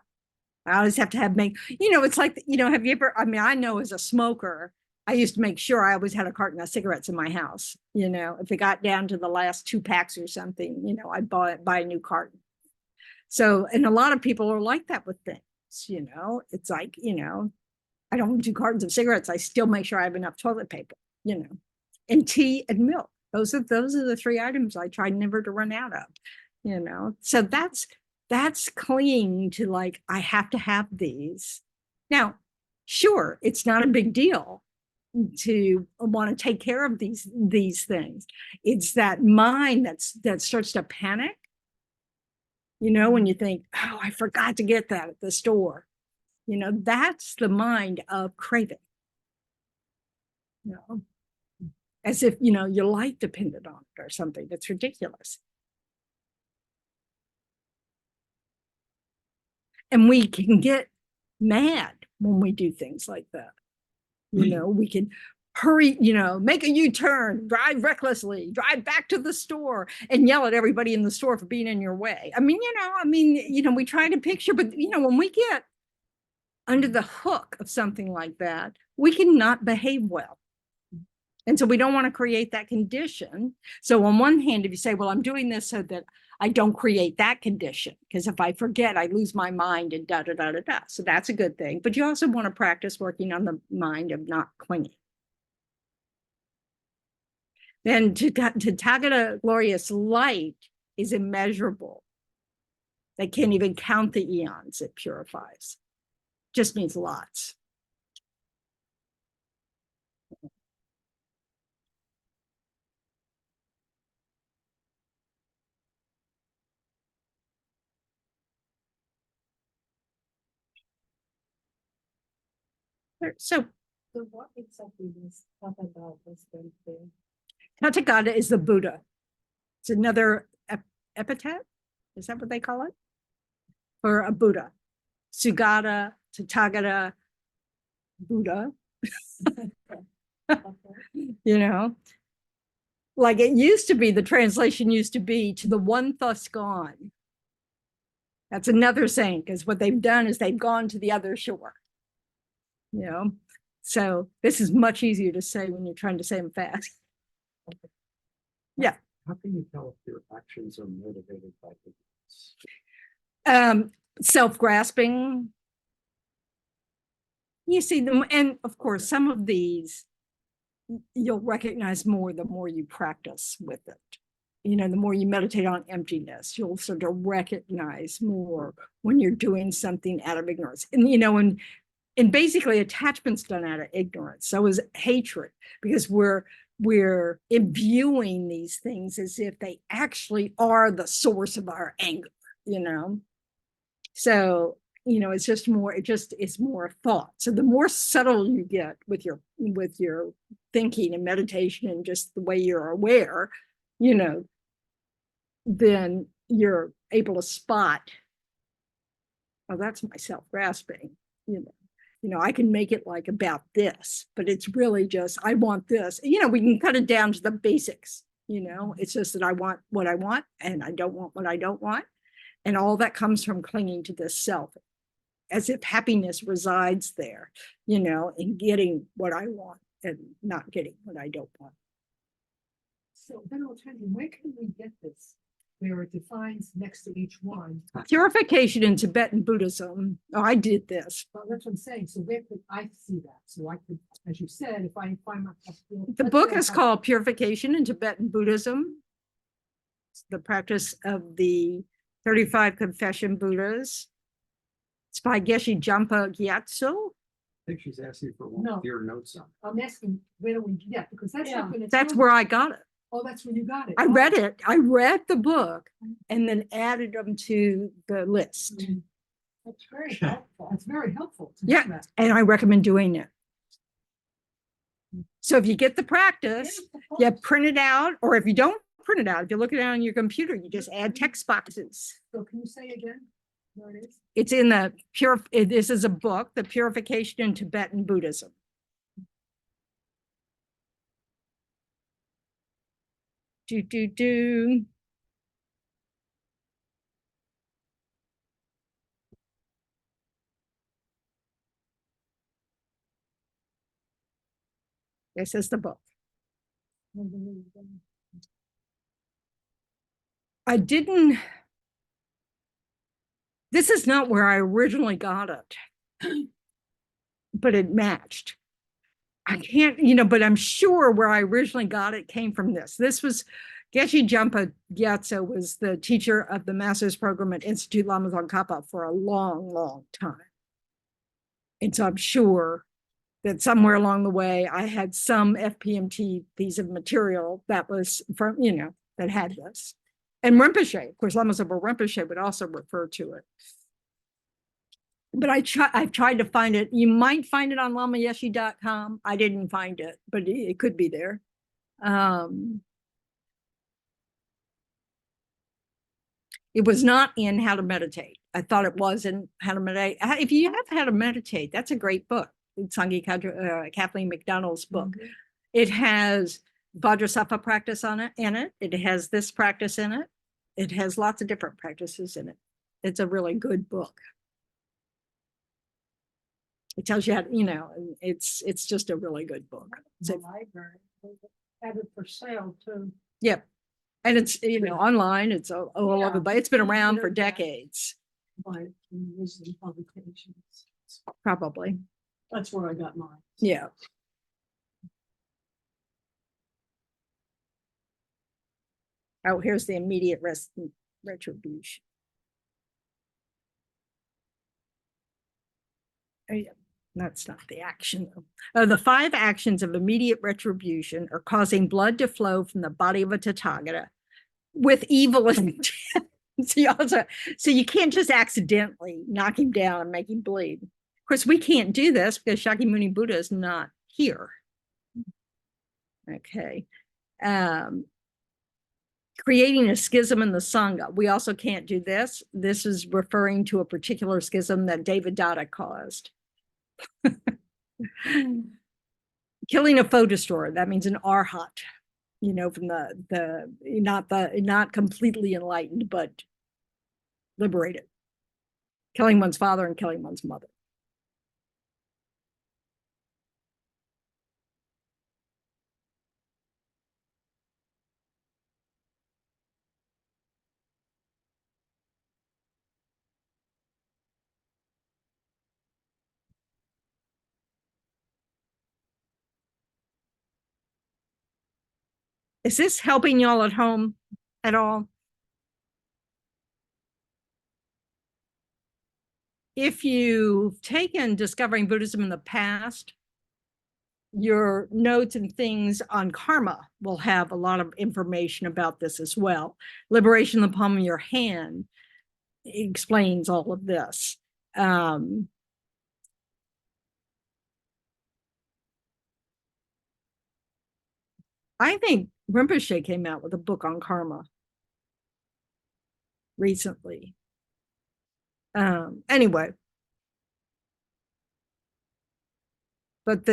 I always have to it's like, have you ever, I know as a smoker, I used to make sure I always had a carton of cigarettes in my house. If it got down to the last 2 packs or something, I'd buy a new carton. So, and a lot of people are like that with things, it's like, I don't do cartons of cigarettes. I still make sure I have enough toilet paper, and tea and milk. Those are the 3 items I try never to run out of, so that's clinging to like, I have to have these. Now, sure, it's not a big deal to want to take care of these things. It's that mind that starts to panic, when you think, oh, I forgot to get that at the store. That's the mind of craving. As if, your life depended on it or something. That's ridiculous. And we can get mad when we do things like that. We can hurry, make a U-turn, drive recklessly, drive back to the store and yell at everybody in the store for being in your way. We try to picture, but when we get under the hook of something like that, we cannot behave well. And so we don't want to create that condition. So on one hand, if you say, well, I'm doing this so that I don't create that condition, because if I forget, I lose my mind and da, da, da, da, da. So that's a good thing. But you also want to practice working on the mind of not clinging. Then Tathagata glorious light is immeasurable. They can't even count the eons it purifies. Just means lots. So what exactly is Tathagata is going to? Tathagata is the Buddha. It's another epithet. Is that what they call it? For a Buddha. Sugata, Tathagata, Buddha. Like it used to be, the translation used to be to the one thus gone. That's another saying, because what they've done is they've gone to the other shore. So this is much easier to say when you're trying to say them fast. Yeah. How can you tell if your actions are motivated by ignorance? Self-grasping. You see them, and of course, some of these you'll recognize more the more you practice with it. The more you meditate on emptiness, you'll sort of recognize more when you're doing something out of ignorance. And basically attachment's done out of ignorance. So is hatred, because we're imbuing these things as if they actually are the source of our anger, So, it's just more, it's more thought. So the more subtle you get with your thinking and meditation and just the way you're aware, then you're able to spot, oh, that's my self-grasping, I can make it like about this, but it's really just, I want this. We can cut it down to the basics, it's just that I want what I want and I don't want what I don't want. And all that comes from clinging to this self, as if happiness resides there, in getting what I want and not getting what I don't want. So Venerable Tendron, where can we get this? Where it defines next to each one? Purification in Tibetan Buddhism. Oh, I did this. Well, that's what I'm saying. So where could I see that? So I could, as you said, if I find my. The book is called Purification in Tibetan Buddhism. It's the practice of the 35 Confession Buddhas. It's by Geshe Jampa Gyatso. I think she's asking for one No. of your notes on. I'm asking, where do we, yeah, because that's Yeah. not gonna. That's tell where I got it. me- Oh, that's where you got it. I Oh. read it. I read the book and then added them to the list. That's very helpful. That's very helpful. to Yeah. know that. And I recommend doing it. So if you get the practice, you print it out, or if you don't print it out, if you look it out on your computer, you just add text boxes. So can you say again where it is? It's in the this is a book, The Purification in Tibetan Buddhism. Do. This is the book. I didn't. This is not where I originally got it, but it matched. I can't, but I'm sure where I originally got it came from this. This was Geshe Jampa Gyatso was the teacher of the master's program at Institute Lama Tsongkhapa for a long, long time. And so I'm sure that somewhere along the way, I had some FPMT piece of material that was from, that had this. And Rinpoche, of course, Lama Zopa Rinpoche would also refer to it. But I've tried to find it. You might find it on lamayeshe.com. I didn't find it, but it could be there. It was not in How to Meditate. I thought it was in How to Meditate. If you have How to Meditate, that's a great book. It's Kathleen McDonald's book. It has Vajrasattva practice in it. It has this practice in it. It has lots of different practices in it. It's a really good book. It tells you how, it's just a really good book. The library had it for sale too. Yep. And it's, online, it's all over, but it's been around for Yeah. decades, By wisdom publications. probably. That's where I got mine. Yeah. Oh, here's the immediate retribution. Oh, yeah. That's not the action. The 5 actions of immediate retribution are causing blood to flow from the body of a Tathagata with evil intent. So you can't just accidentally knock him down and make him bleed. Of course, we can't do this because Shakyamuni Buddha is not here. Okay. Creating a schism in the Sangha. We also can't do this. This is referring to a particular schism that Devadatta caused. Killing a foe destroyer, that means an arhat, from not completely enlightened, but liberated. Killing one's father and killing one's mother. Is this helping y'all at home at all? If you've taken Discovering Buddhism in the past, your notes and things on karma will have a lot of information about this as well. Liberation in the palm of your hand explains all of this. I think Rinpoche came out with a book on karma recently. Anyway, but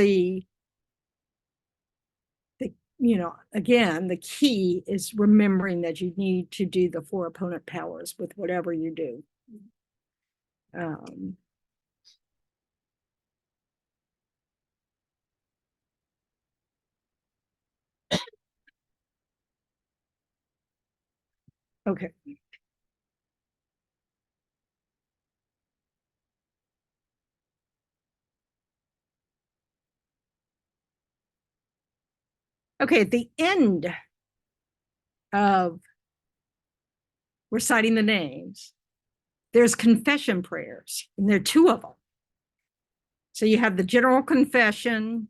again, the key is remembering that you need to do the 4 opponent powers with whatever you do. Okay. Okay, at the end of reciting the names, there's confession prayers, and there are two of them. So you have the general confession,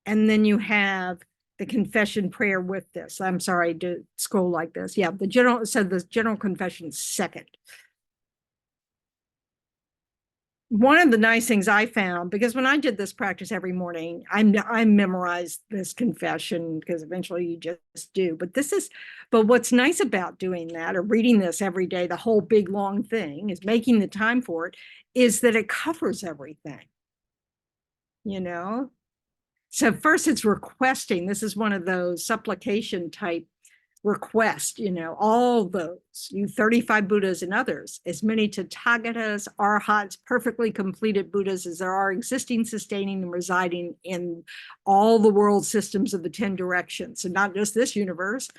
and then you have the confession prayer with this. I'm sorry to scroll like this. Yeah, the general, so the general confession second. One of the nice things I found, because when I did this practice every morning, I memorized this confession because eventually you just do. But what's nice about doing that or reading this every day, the whole big long thing is making the time for it, is that it covers everything. You know? So first it's requesting. This is one of those supplication type request, all those, you 35 Buddhas and others, as many Tathagatas, Arhats, perfectly completed Buddhas as there are existing, sustaining, and residing in all the world systems of the 10 directions. So not just this universe,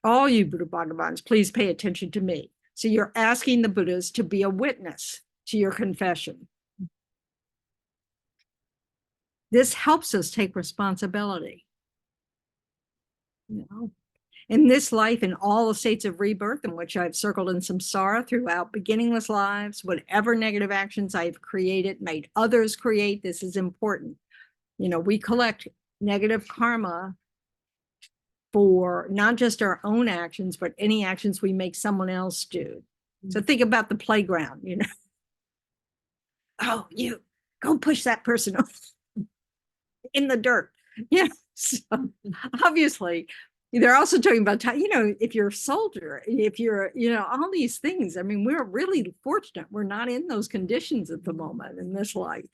all you Buddha Bhagavans, please pay attention to me. So you're asking the Buddhas to be a witness to your confession. This helps us take responsibility. In this life, in all the states of rebirth in which I've circled in samsara throughout beginningless lives, whatever negative actions I've created, made others create, this is important. We collect negative karma for not just our own actions, but any actions we make someone else do. So think about the playground, Oh, you go push that person in the dirt. Yeah. So obviously, they're also talking about, if you're a soldier, if you're, all these things. I mean, we're really fortunate. We're not in those conditions at the moment in this life.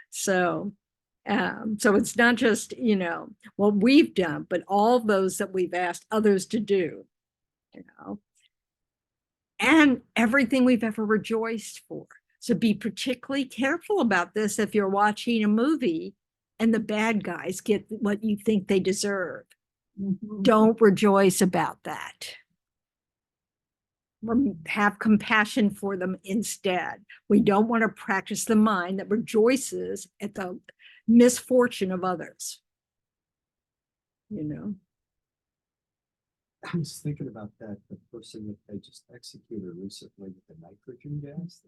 So it's not just, what we've done, but all those that we've asked others to do, and everything we've ever rejoiced for. So be particularly careful about this if you're watching a movie and the bad guys get what you think they deserve. Don't rejoice about that. Have compassion for them instead. We don't want to practice the mind that rejoices at the misfortune of others. I was thinking about that, the person that they just executed recently with the nitrogen gas.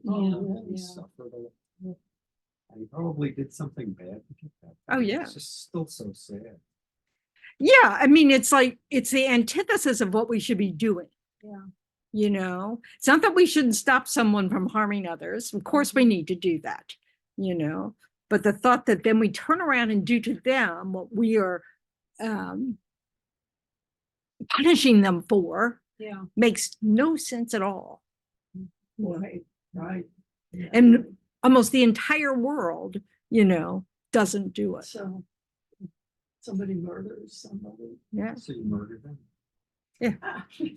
He suffered a lot. And he probably did something bad to get that. Oh, yeah. It's just still so sad. Yeah, I mean, it's like, it's the antithesis of what we should be doing. Yeah. It's not that we shouldn't stop someone from harming others. Of course, we need to do that, but the thought that then we turn around and do to them what we are punishing them for makes no sense at all. Right. Yeah. And almost the entire world, doesn't do it. So somebody murders somebody. Yeah. So you murdered them.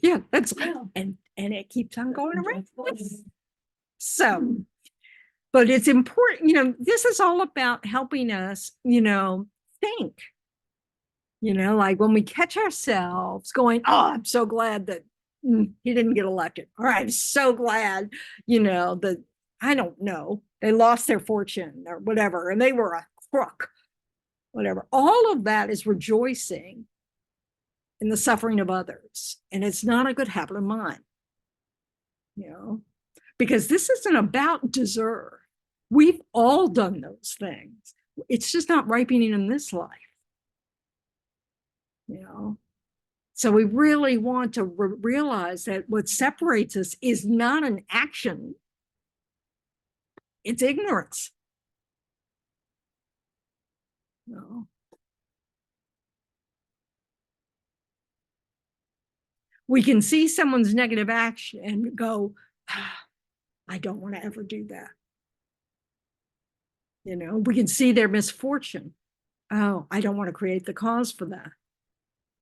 Yeah, that's Yeah. and it keeps on going around. So, but it's important, this is all about helping us, think. Like when we catch ourselves going, oh, I'm so glad that he didn't get elected. Or I'm so glad, that I don't know, they lost their fortune or whatever, and they were a crook, whatever. All of that is rejoicing in the suffering of others. And it's not a good habit of mind, because this isn't about deserve. We've all done those things. It's just not ripening in this life, So we really want to realize that what separates us is not an action. It's ignorance. We can see someone's negative action and go, I don't want to ever do that. We can see their misfortune. Oh, I don't want to create the cause for that.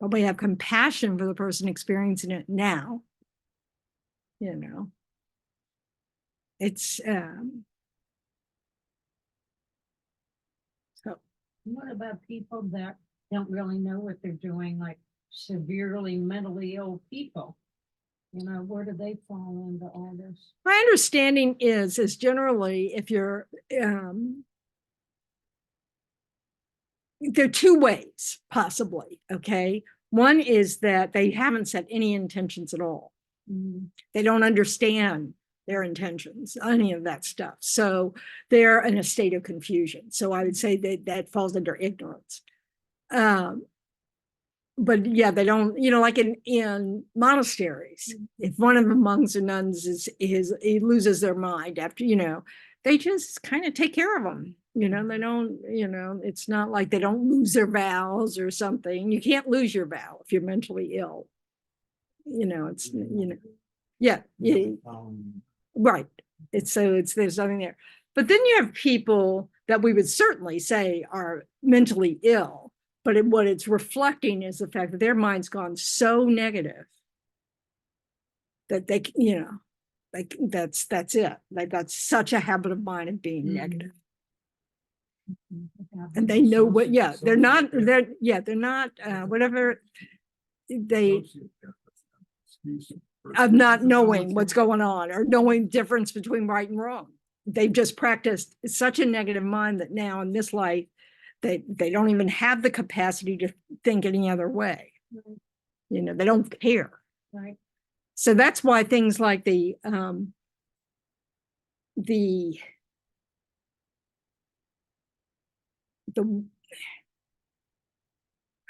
But we have compassion for the person experiencing it now. It's so. What about people that don't really know what they're doing, like severely mentally ill people. You know, where do they fall into all this? My understanding is generally if you're, there are two ways possibly, okay? One is that they haven't set any intentions at all. They don't understand their intentions, any of that stuff. So they're in a state of confusion. So I would say that that falls under ignorance. But yeah, they don't, you know, like in monasteries, if one of the monks or nuns he loses their mind after, you know, they just kind of take care of them. You know, they don't, you know, it's not like they don't lose their vows or something. You can't lose your vow if you're mentally ill. You know, it's, you know, yeah, right. It's there's nothing there. But then you have people that we would certainly say are mentally ill, but what it's reflecting is the fact that their mind's gone so negative that they, you know, like that's it. They've got such a habit of mind of being negative. And they know what, yeah, they're not, whatever they, of not knowing what's going on or knowing difference between right and wrong. They've just practiced such a negative mind that now in this life, they don't even have the capacity to think any other way. Right. You know, they don't care. Right. So that's why things like the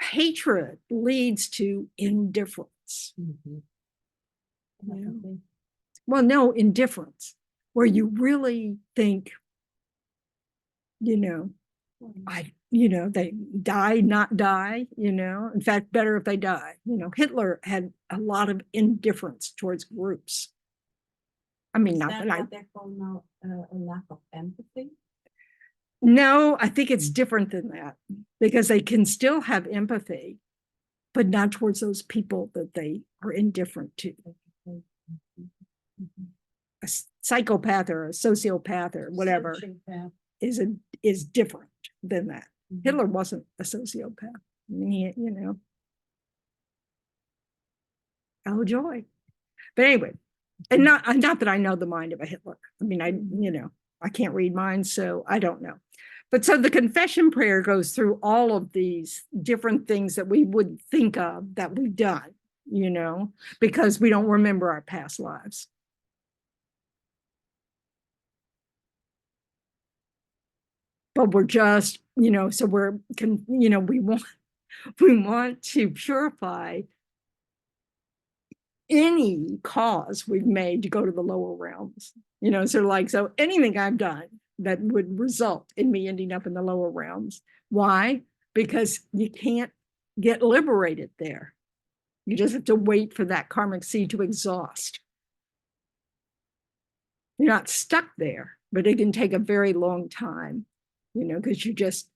hatred leads to indifference. Definitely. Well, no, indifference, where you really think, you know, they die, not die, you know, in fact, better if they die. You know, Hitler had a lot of indifference towards groups. I mean, Is not that that what they call now a lack of empathy? No, I think it's different than that because they can still have empathy, but not towards those people that they are indifferent to. A psychopath or a sociopath or whatever is different than that. Hitler wasn't a sociopath. I mean, he, you know, oh joy. But anyway, and not that I know the mind of a Hitler. I mean, I can't read minds, so I don't know. But so the confession prayer goes through all of these different things that we would think of that we've done, you know, because we don't remember our past lives. But we're just, you know, so we're, you know, we want to purify any cause we've made to go to the lower realms, you know, so anything I've done that would result in me ending up in the lower realms. Why? Because you can't get liberated there. You just have to wait for that karmic seed to exhaust. You're not stuck there, but it can take a very long time, you know, because you just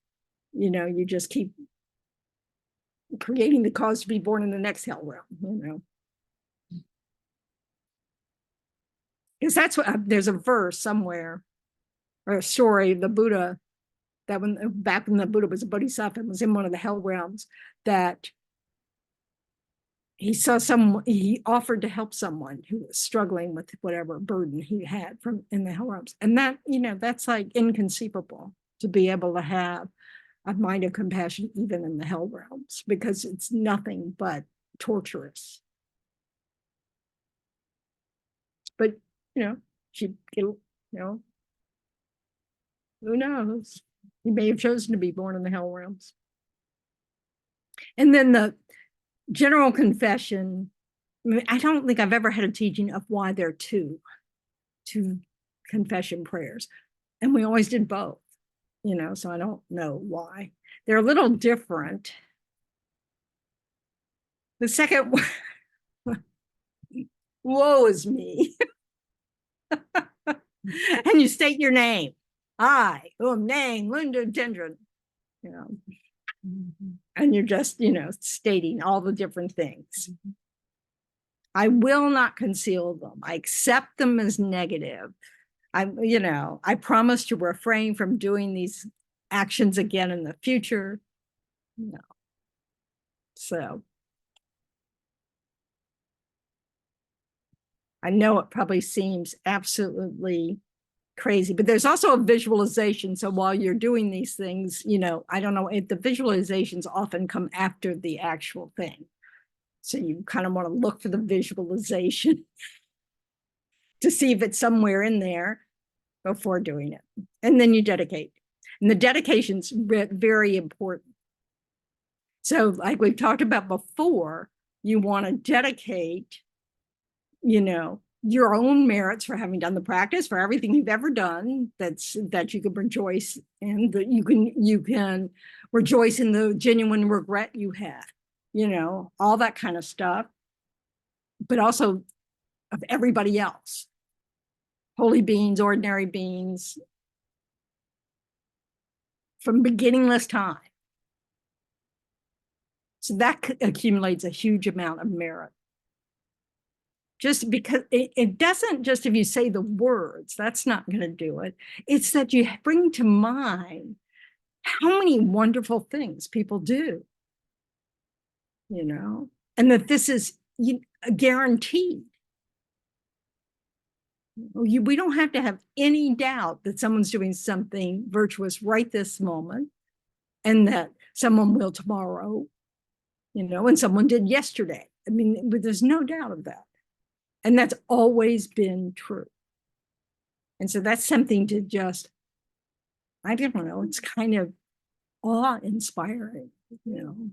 keep creating the cause to be born in the next hell realm, you know. Because that's what there's a verse somewhere or a story of the Buddha that back when the Buddha was a bodhisattva and was in one of the hell realms, that he offered to help someone who was struggling with whatever burden he had from in the hell realms. And that, you know, that's like inconceivable to be able to have a mind of compassion even in the hell realms, because it's nothing but torturous. But, you know, you know, who knows? He may have chosen to be born in the hell realms. And then the general confession, I mean, I don't think I've ever had a teaching of why there are two confession prayers. And we always did both, you know, so I don't know why. They're a little different. The second one, woe is me. And you state your name. I, who am named Venerable Tendron, you know, and you're just, you know, stating all the different things. I will not conceal them. I accept them as negative. I promise to refrain from doing these actions again in the future. No. So I know it probably seems absolutely crazy, but there's also a visualization. So while you're doing these things, you know, I don't know if the visualizations often come after the actual thing. So you kind of want to look for the visualization to see if it's somewhere in there before doing it. And then you dedicate. And the dedication's very important. So like we've talked about before, you want to dedicate, you know, your own merits for having done the practice, for everything you've ever done, that you can rejoice in, that you can rejoice in the genuine regret you had, you know, all that kind of stuff, but also of everybody else, holy beings, ordinary beings, from beginningless time. So that accumulates a huge amount of merit. Just because it doesn't just if you say the words, that's not going to do it. It's that you bring to mind how many wonderful things people do, you know, and that this is guaranteed. We don't have to have any doubt that someone's doing something virtuous right this moment, and that someone will tomorrow, you know, and someone did yesterday. I mean, but there's no doubt of that. And that's always been true. And so that's something to just, I don't know, it's kind of awe-inspiring, you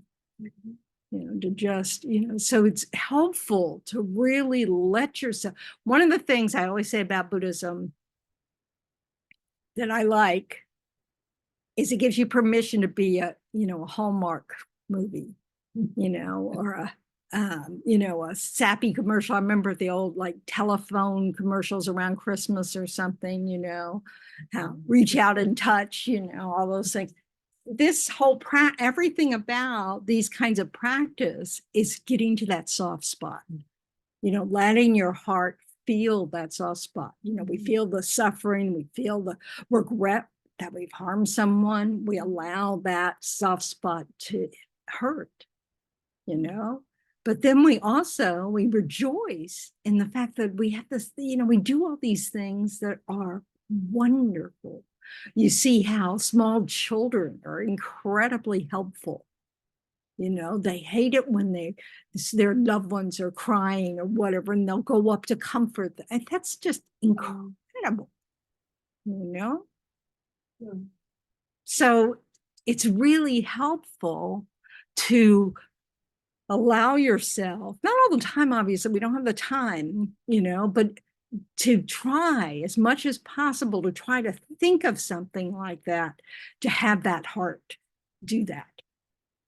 know, to just, you know, so it's helpful to really let yourself. One of the things I always say about Buddhism that I like is it gives you permission to be a, you know, a Hallmark movie, you know, or a, you know, a sappy commercial. I remember the old like telephone commercials around Christmas or something, you know, how reach out and touch, you know, all those things. This whole everything about these kinds of practice is getting to that soft spot, you know, letting your heart feel that soft spot. You know, we feel the suffering, we feel the regret that we've harmed someone. We allow that soft spot to hurt, you know. But then we rejoice in the fact that we have this, you know, we do all these things that are wonderful. You see how small children are incredibly helpful. You know, they hate it when their loved ones are crying or whatever, and they'll go up to comfort them. And that's just incredible, you know? Yeah. So it's really helpful to allow yourself, not all the time, obviously, we don't have the time, you know, but to try as much as possible to try to think of something like that, to have that heart do that,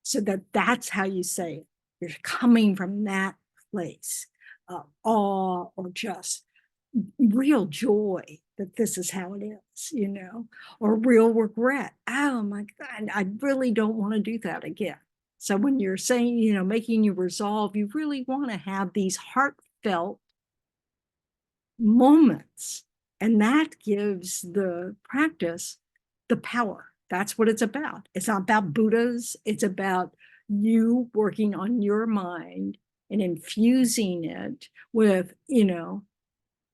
so that that's how you say it. You're coming from that place of awe or just real joy that this is how it is, you know, or real regret. Oh my God, I really don't want to do that again. So when you're saying, you know, making you resolve, you really want to have these heartfelt moments. And that gives the practice the power. That's what it's about. It's not about Buddhas. It's about you working on your mind and infusing it with, you know,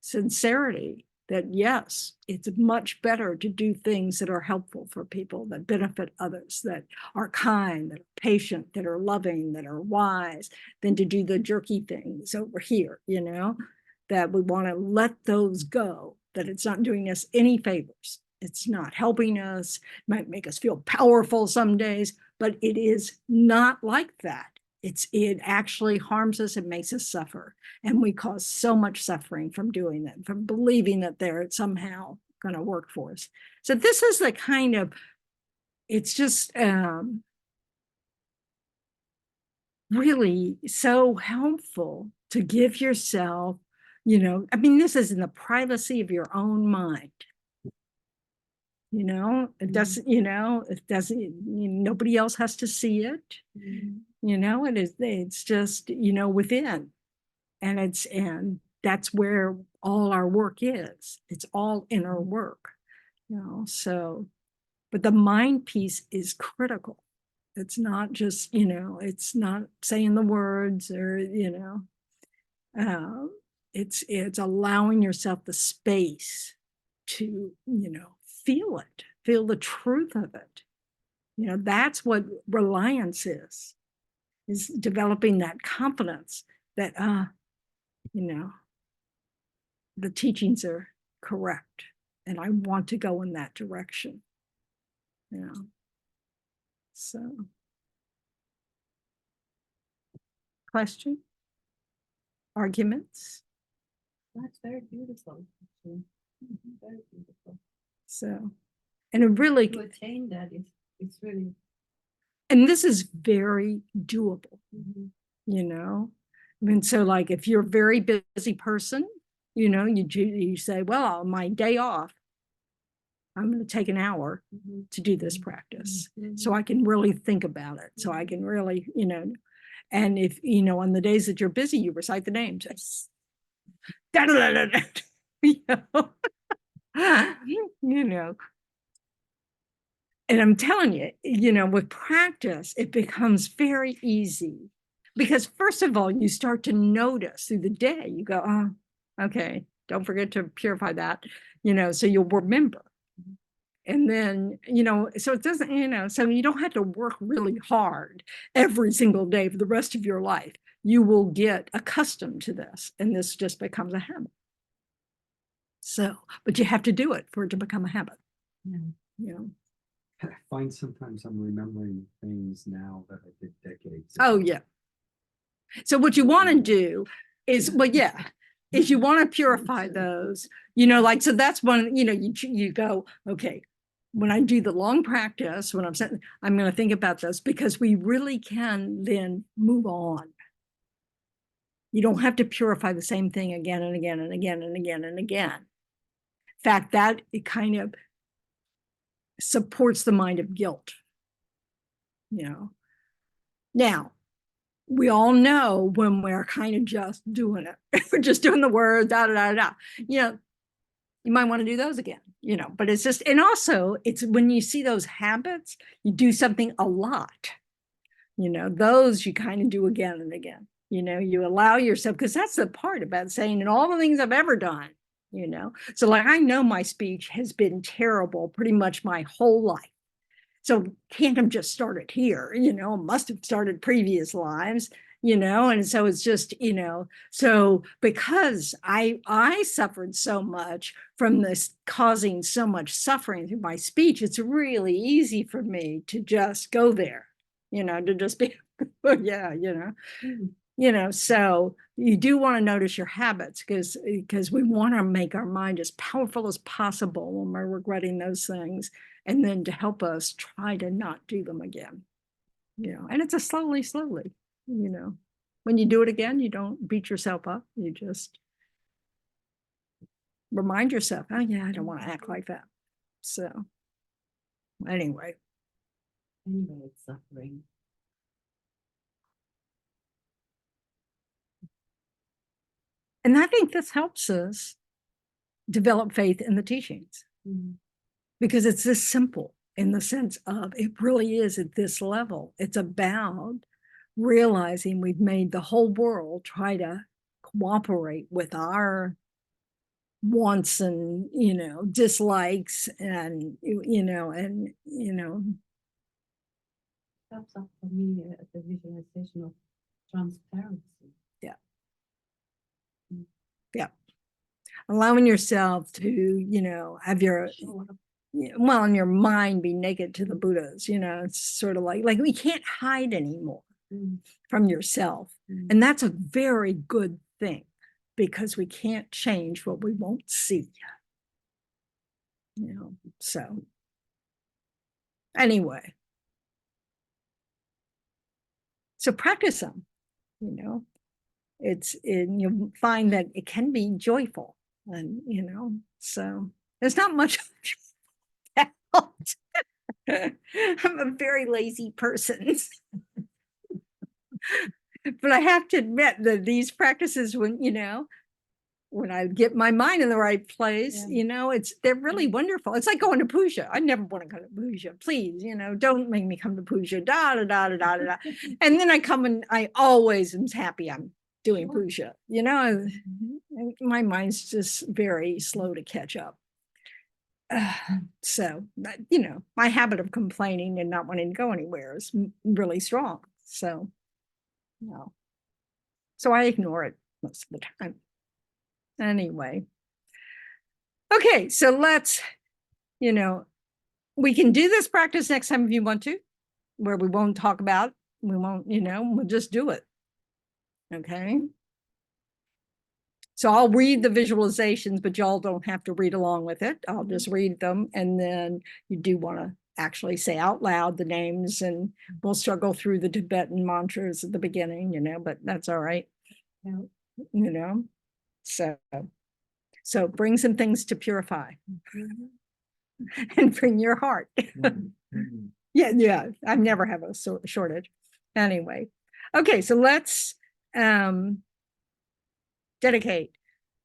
sincerity that yes, it's much better to do things that are helpful for people, that benefit others, that are kind, that are patient, that are loving, that are wise, than to do the jerky things over here, you know, that we want to let those go, that it's not doing us any favors. It's not helping us, might make us feel powerful some days, but it is not like that. It actually harms us and makes us suffer. And we cause so much suffering from doing that, from believing that they're somehow going to work for us. So this is the kind of, it's just really so helpful to give yourself, you know, I mean, this is in the privacy of your own mind. You know, it doesn't, you know, it doesn't, nobody else has to see it. You know, it's just, you know, within. And that's where all our work is. It's all inner work, you know, so, but the mind piece is critical. It's not just, you know, it's not saying the words or, you know, it's allowing yourself the space to, feel it, feel the truth of it. That's what reliance is developing that confidence that, the teachings are correct. And I want to go in that direction. So. Question? Arguments? That's very beautiful. Actually. Very beautiful. So, and it really, To attain that is, it's really. and this is very doable, Mhm. I mean, so like if you're a very busy person, you say, well, on my day off, I'm going to take an hour Mhm. to do this practice. Mhm. So I can really think about it. So I can really, and if, on the days that you're busy, you recite the names. Da, da, da, da, da. And I'm telling you, with practice, it becomes very easy because first of all, you start to notice through the day, you go, oh, okay, don't forget to purify that, so you'll remember. And then, so it doesn't, so you don't have to work really hard every single day for the rest of your life. You will get accustomed to this and this just becomes a habit. So, but you have to do it for it to become a habit. Yeah. I find sometimes I'm remembering things now that I did decades Oh, ago. yeah. So what you want to do is, is you want to purify those, so that's one, you go, okay, when I do the long practice, when I'm saying, I'm going to think about this because we really can then move on. You don't have to purify the same thing again and again and again and again and again. In fact, that it kind of supports the mind of guilt. Now, we all know when we're kind of just doing it, we're just doing the words, da da da da. You might want to do those again, but it's just, and also it's when you see those habits, you do something a lot, those you kind of do again and again, you allow yourself, because that's the part about saying, and all the things I've ever done, so like, I know my speech has been terrible pretty much my whole life. So can't have just started here, must have started previous lives, and so it's just, so because I suffered so much from this causing so much suffering through my speech, it's really easy for me to just go there, to just be, yeah, so you do want to notice your habits because we want to make our mind as powerful as possible when we're regretting those things, and then to help us try to not do them again, and it's a slowly, when you do it again, you don't beat yourself up, you just remind yourself, oh yeah, I don't want to act like that. So anyway. Anyway, it's suffering. And I think this helps us develop faith in the teachings. Mhm. Because it's this simple in the sense of it really is at this level. It's about realizing we've made the whole world try to cooperate with our wants and, dislikes and, Comes up for me at the visualization of transparency. allowing yourself to, have your, in your mind be naked to the Buddhas, it's sort of like we can't hide anymore from yourself. And that's a very good thing because we can't change what we won't see. So anyway. So practice them, you'll find that it can be joyful and, so there's not much I'm a very lazy person. But I have to admit that these practices, when I get my mind in the right place, they're really wonderful. It's like going to puja. I never want to go to puja. Please, don't make me come to puja. Da da da da da da. And then I come and I always am happy. I'm doing puja. You know, my mind's just very slow to catch up. So, you know, my habit of complaining and not wanting to go anywhere is really strong. So, no. So I ignore it most of the time. Anyway. Okay, so let's, you know, we can do this practice next time if you want to, where we won't talk about, we won't, you know, we'll just do it. Okay. So I'll read the visualizations, but y'all don't have to read along with it. I'll just read them. And then you do want to actually say out loud the names, and we'll struggle through the Tibetan mantras at the beginning, you know, but that's all right. You know, so bring some things to purify and bring your heart. Yeah, I never have a shortage. Anyway, okay, so let's dedicate.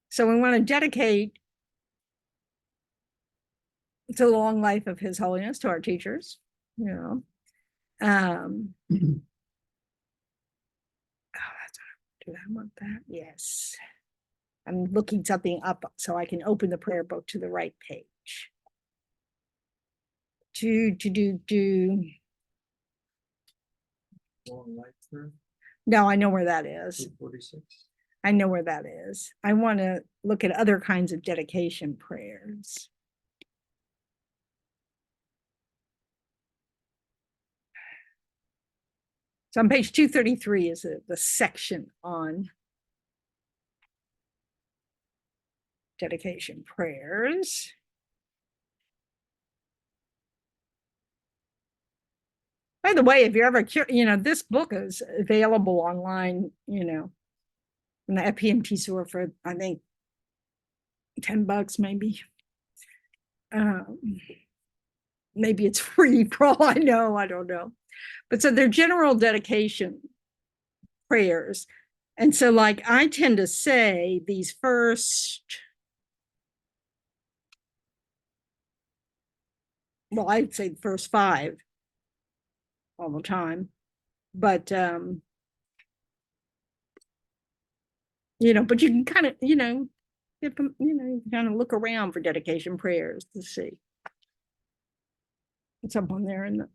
So we want to dedicate to the long life of His Holiness, to our teachers, you know. Oh, do I want that? Yes. I'm looking something up so I can open the prayer book to the right page. No, I know where that is. 46. I know where that is. I want to look at other kinds of dedication prayers. So on page 233 is the section on dedication prayers. By the way, if you're ever curious, you know, this book is available online, you know, in the FPMT store for, I think, $10 maybe. Maybe it's free for all I know, I don't know. But so they're general dedication prayers. And so like I tend to say these first, well, I'd say the first 5 all the time. But you know, but you can kind of, you know, you kind of look around for dedication prayers to see what's up on there. And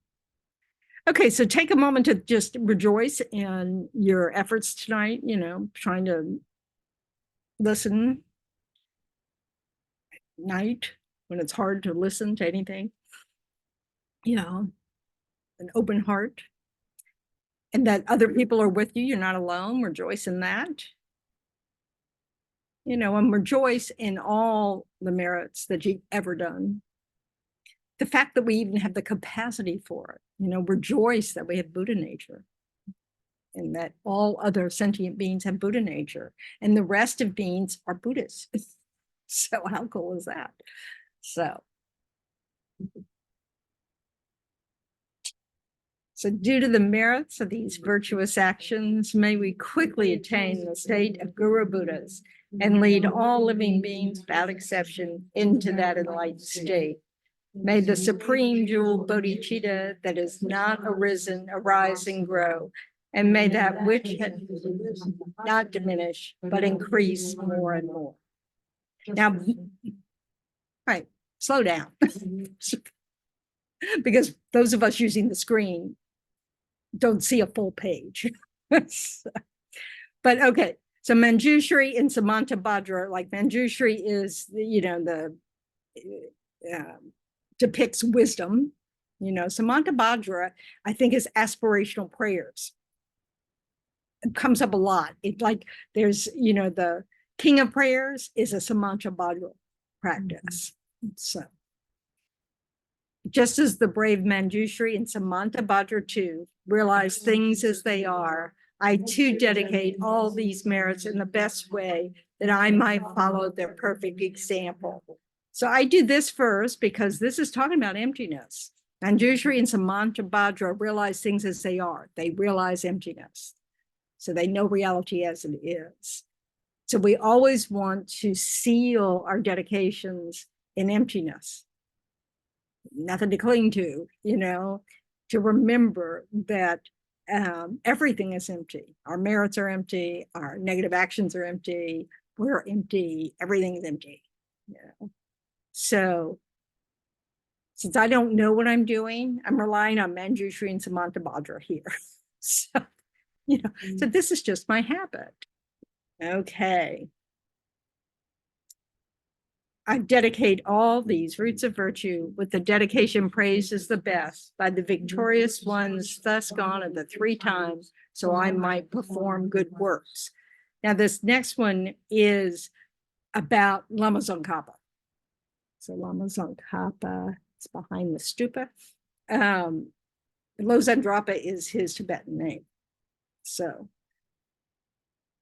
okay, so take a moment to just rejoice in your efforts tonight, you know, trying to listen at night when it's hard to listen to anything, you know, an open heart, and that other people are with you. You're not alone. Rejoice in that. You know, and rejoice in all the merits that you've ever done. The fact that we even have the capacity for it, you know, rejoice that we have Buddha nature, and that all other sentient beings have Buddha nature, and the rest of beings are Buddhists. So how cool is that? So due to the merits of these virtuous actions, may we quickly attain the state of Guru Buddhas and lead all living beings without exception into that enlightened state. May the supreme jewel bodhicitta that is not arisen arise and grow, and may that which has not diminish but increase more and more. Now, right, slow down. Because those of us using the screen don't see a full page. But okay, so Manjushri and Samantabhadra, like Manjushri is, you know, the depicts wisdom. You know, Samantabhadra, I think, is aspirational prayers. It comes up a lot. It's like there's, you know, the king of prayers is a Samantabhadra practice. So just as the brave Manjushri and Samantabhadra too realize things as they are, I too dedicate all these merits in the best way that I might follow their perfect example. So I do this first because this is talking about emptiness. Manjushri and Samantabhadra realize things as they are. They realize emptiness. So they know reality as it is. So we always want to seal our dedications in emptiness. Nothing to cling to, you know, to remember that everything is empty. Our merits are empty, our negative actions are empty, we're empty, everything is empty. You know? So since I don't know what I'm doing, I'm relying on Manjushri and Samantabhadra here. So, you know, so this is just my habit. Okay. I dedicate all these roots of virtue with the dedication praised as the best by the victorious ones thus gone of the 3 times, so I might perform good works. Now, this next one is about Lama Tsongkhapa. So Lama Tsongkhapa is behind the stupa. Losang Drapa is his Tibetan name. So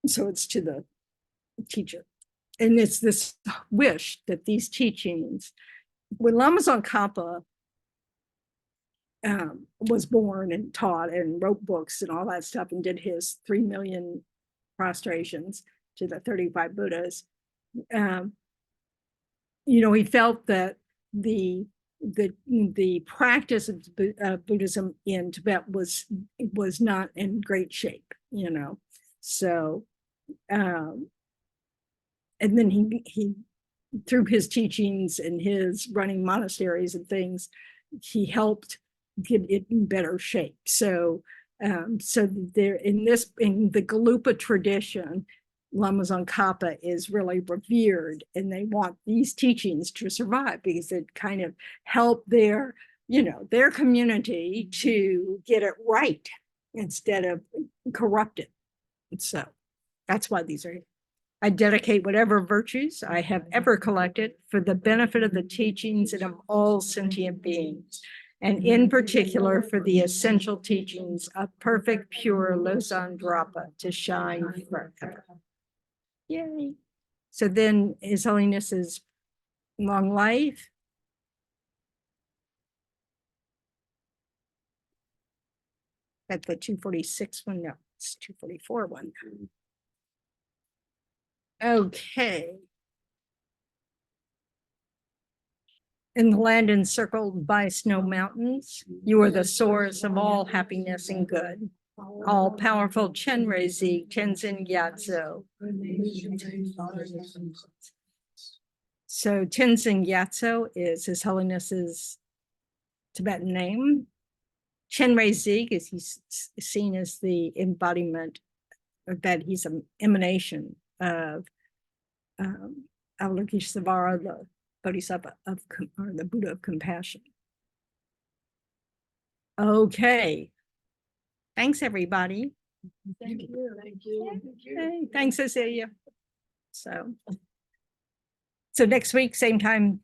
it's to the teacher. And it's this wish that these teachings, when Lama Tsongkhapa was born and taught and wrote books and all that stuff and did his 3 million prostrations to the 35 Buddhas, you know, he felt that the practice of Buddhism in Tibet was not in great shape, you know. So and then he through his teachings and his running monasteries and things, he helped get it in better shape. So there in the Galupa tradition, Lama Tsongkhapa is really revered, and they want these teachings to survive because it kind of helped their community to get it right instead of corrupt it. And so that's why these are here. I dedicate whatever virtues I have ever collected for the benefit of the teachings and of all sentient beings, and in particular for the essential teachings of perfect, pure Losang Drapa to shine forever. Yay. So then His Holiness's long life. That's the 246 one. No, it's 244 one. Okay. In the land encircled by snow mountains, you are the source of all happiness and good. All powerful Chenrezig Tenzin Gyatso. So Tenzin Gyatso is His Holiness's Tibetan name. Chenrezig is he's seen as the embodiment of that he's an emanation of Avalokiteshvara, the Bodhisattva or the Buddha of compassion. Okay. Thanks, everybody. Thank you. Thank you. Okay. Thanks, Cecilia. So next week, same time,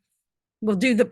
we'll do the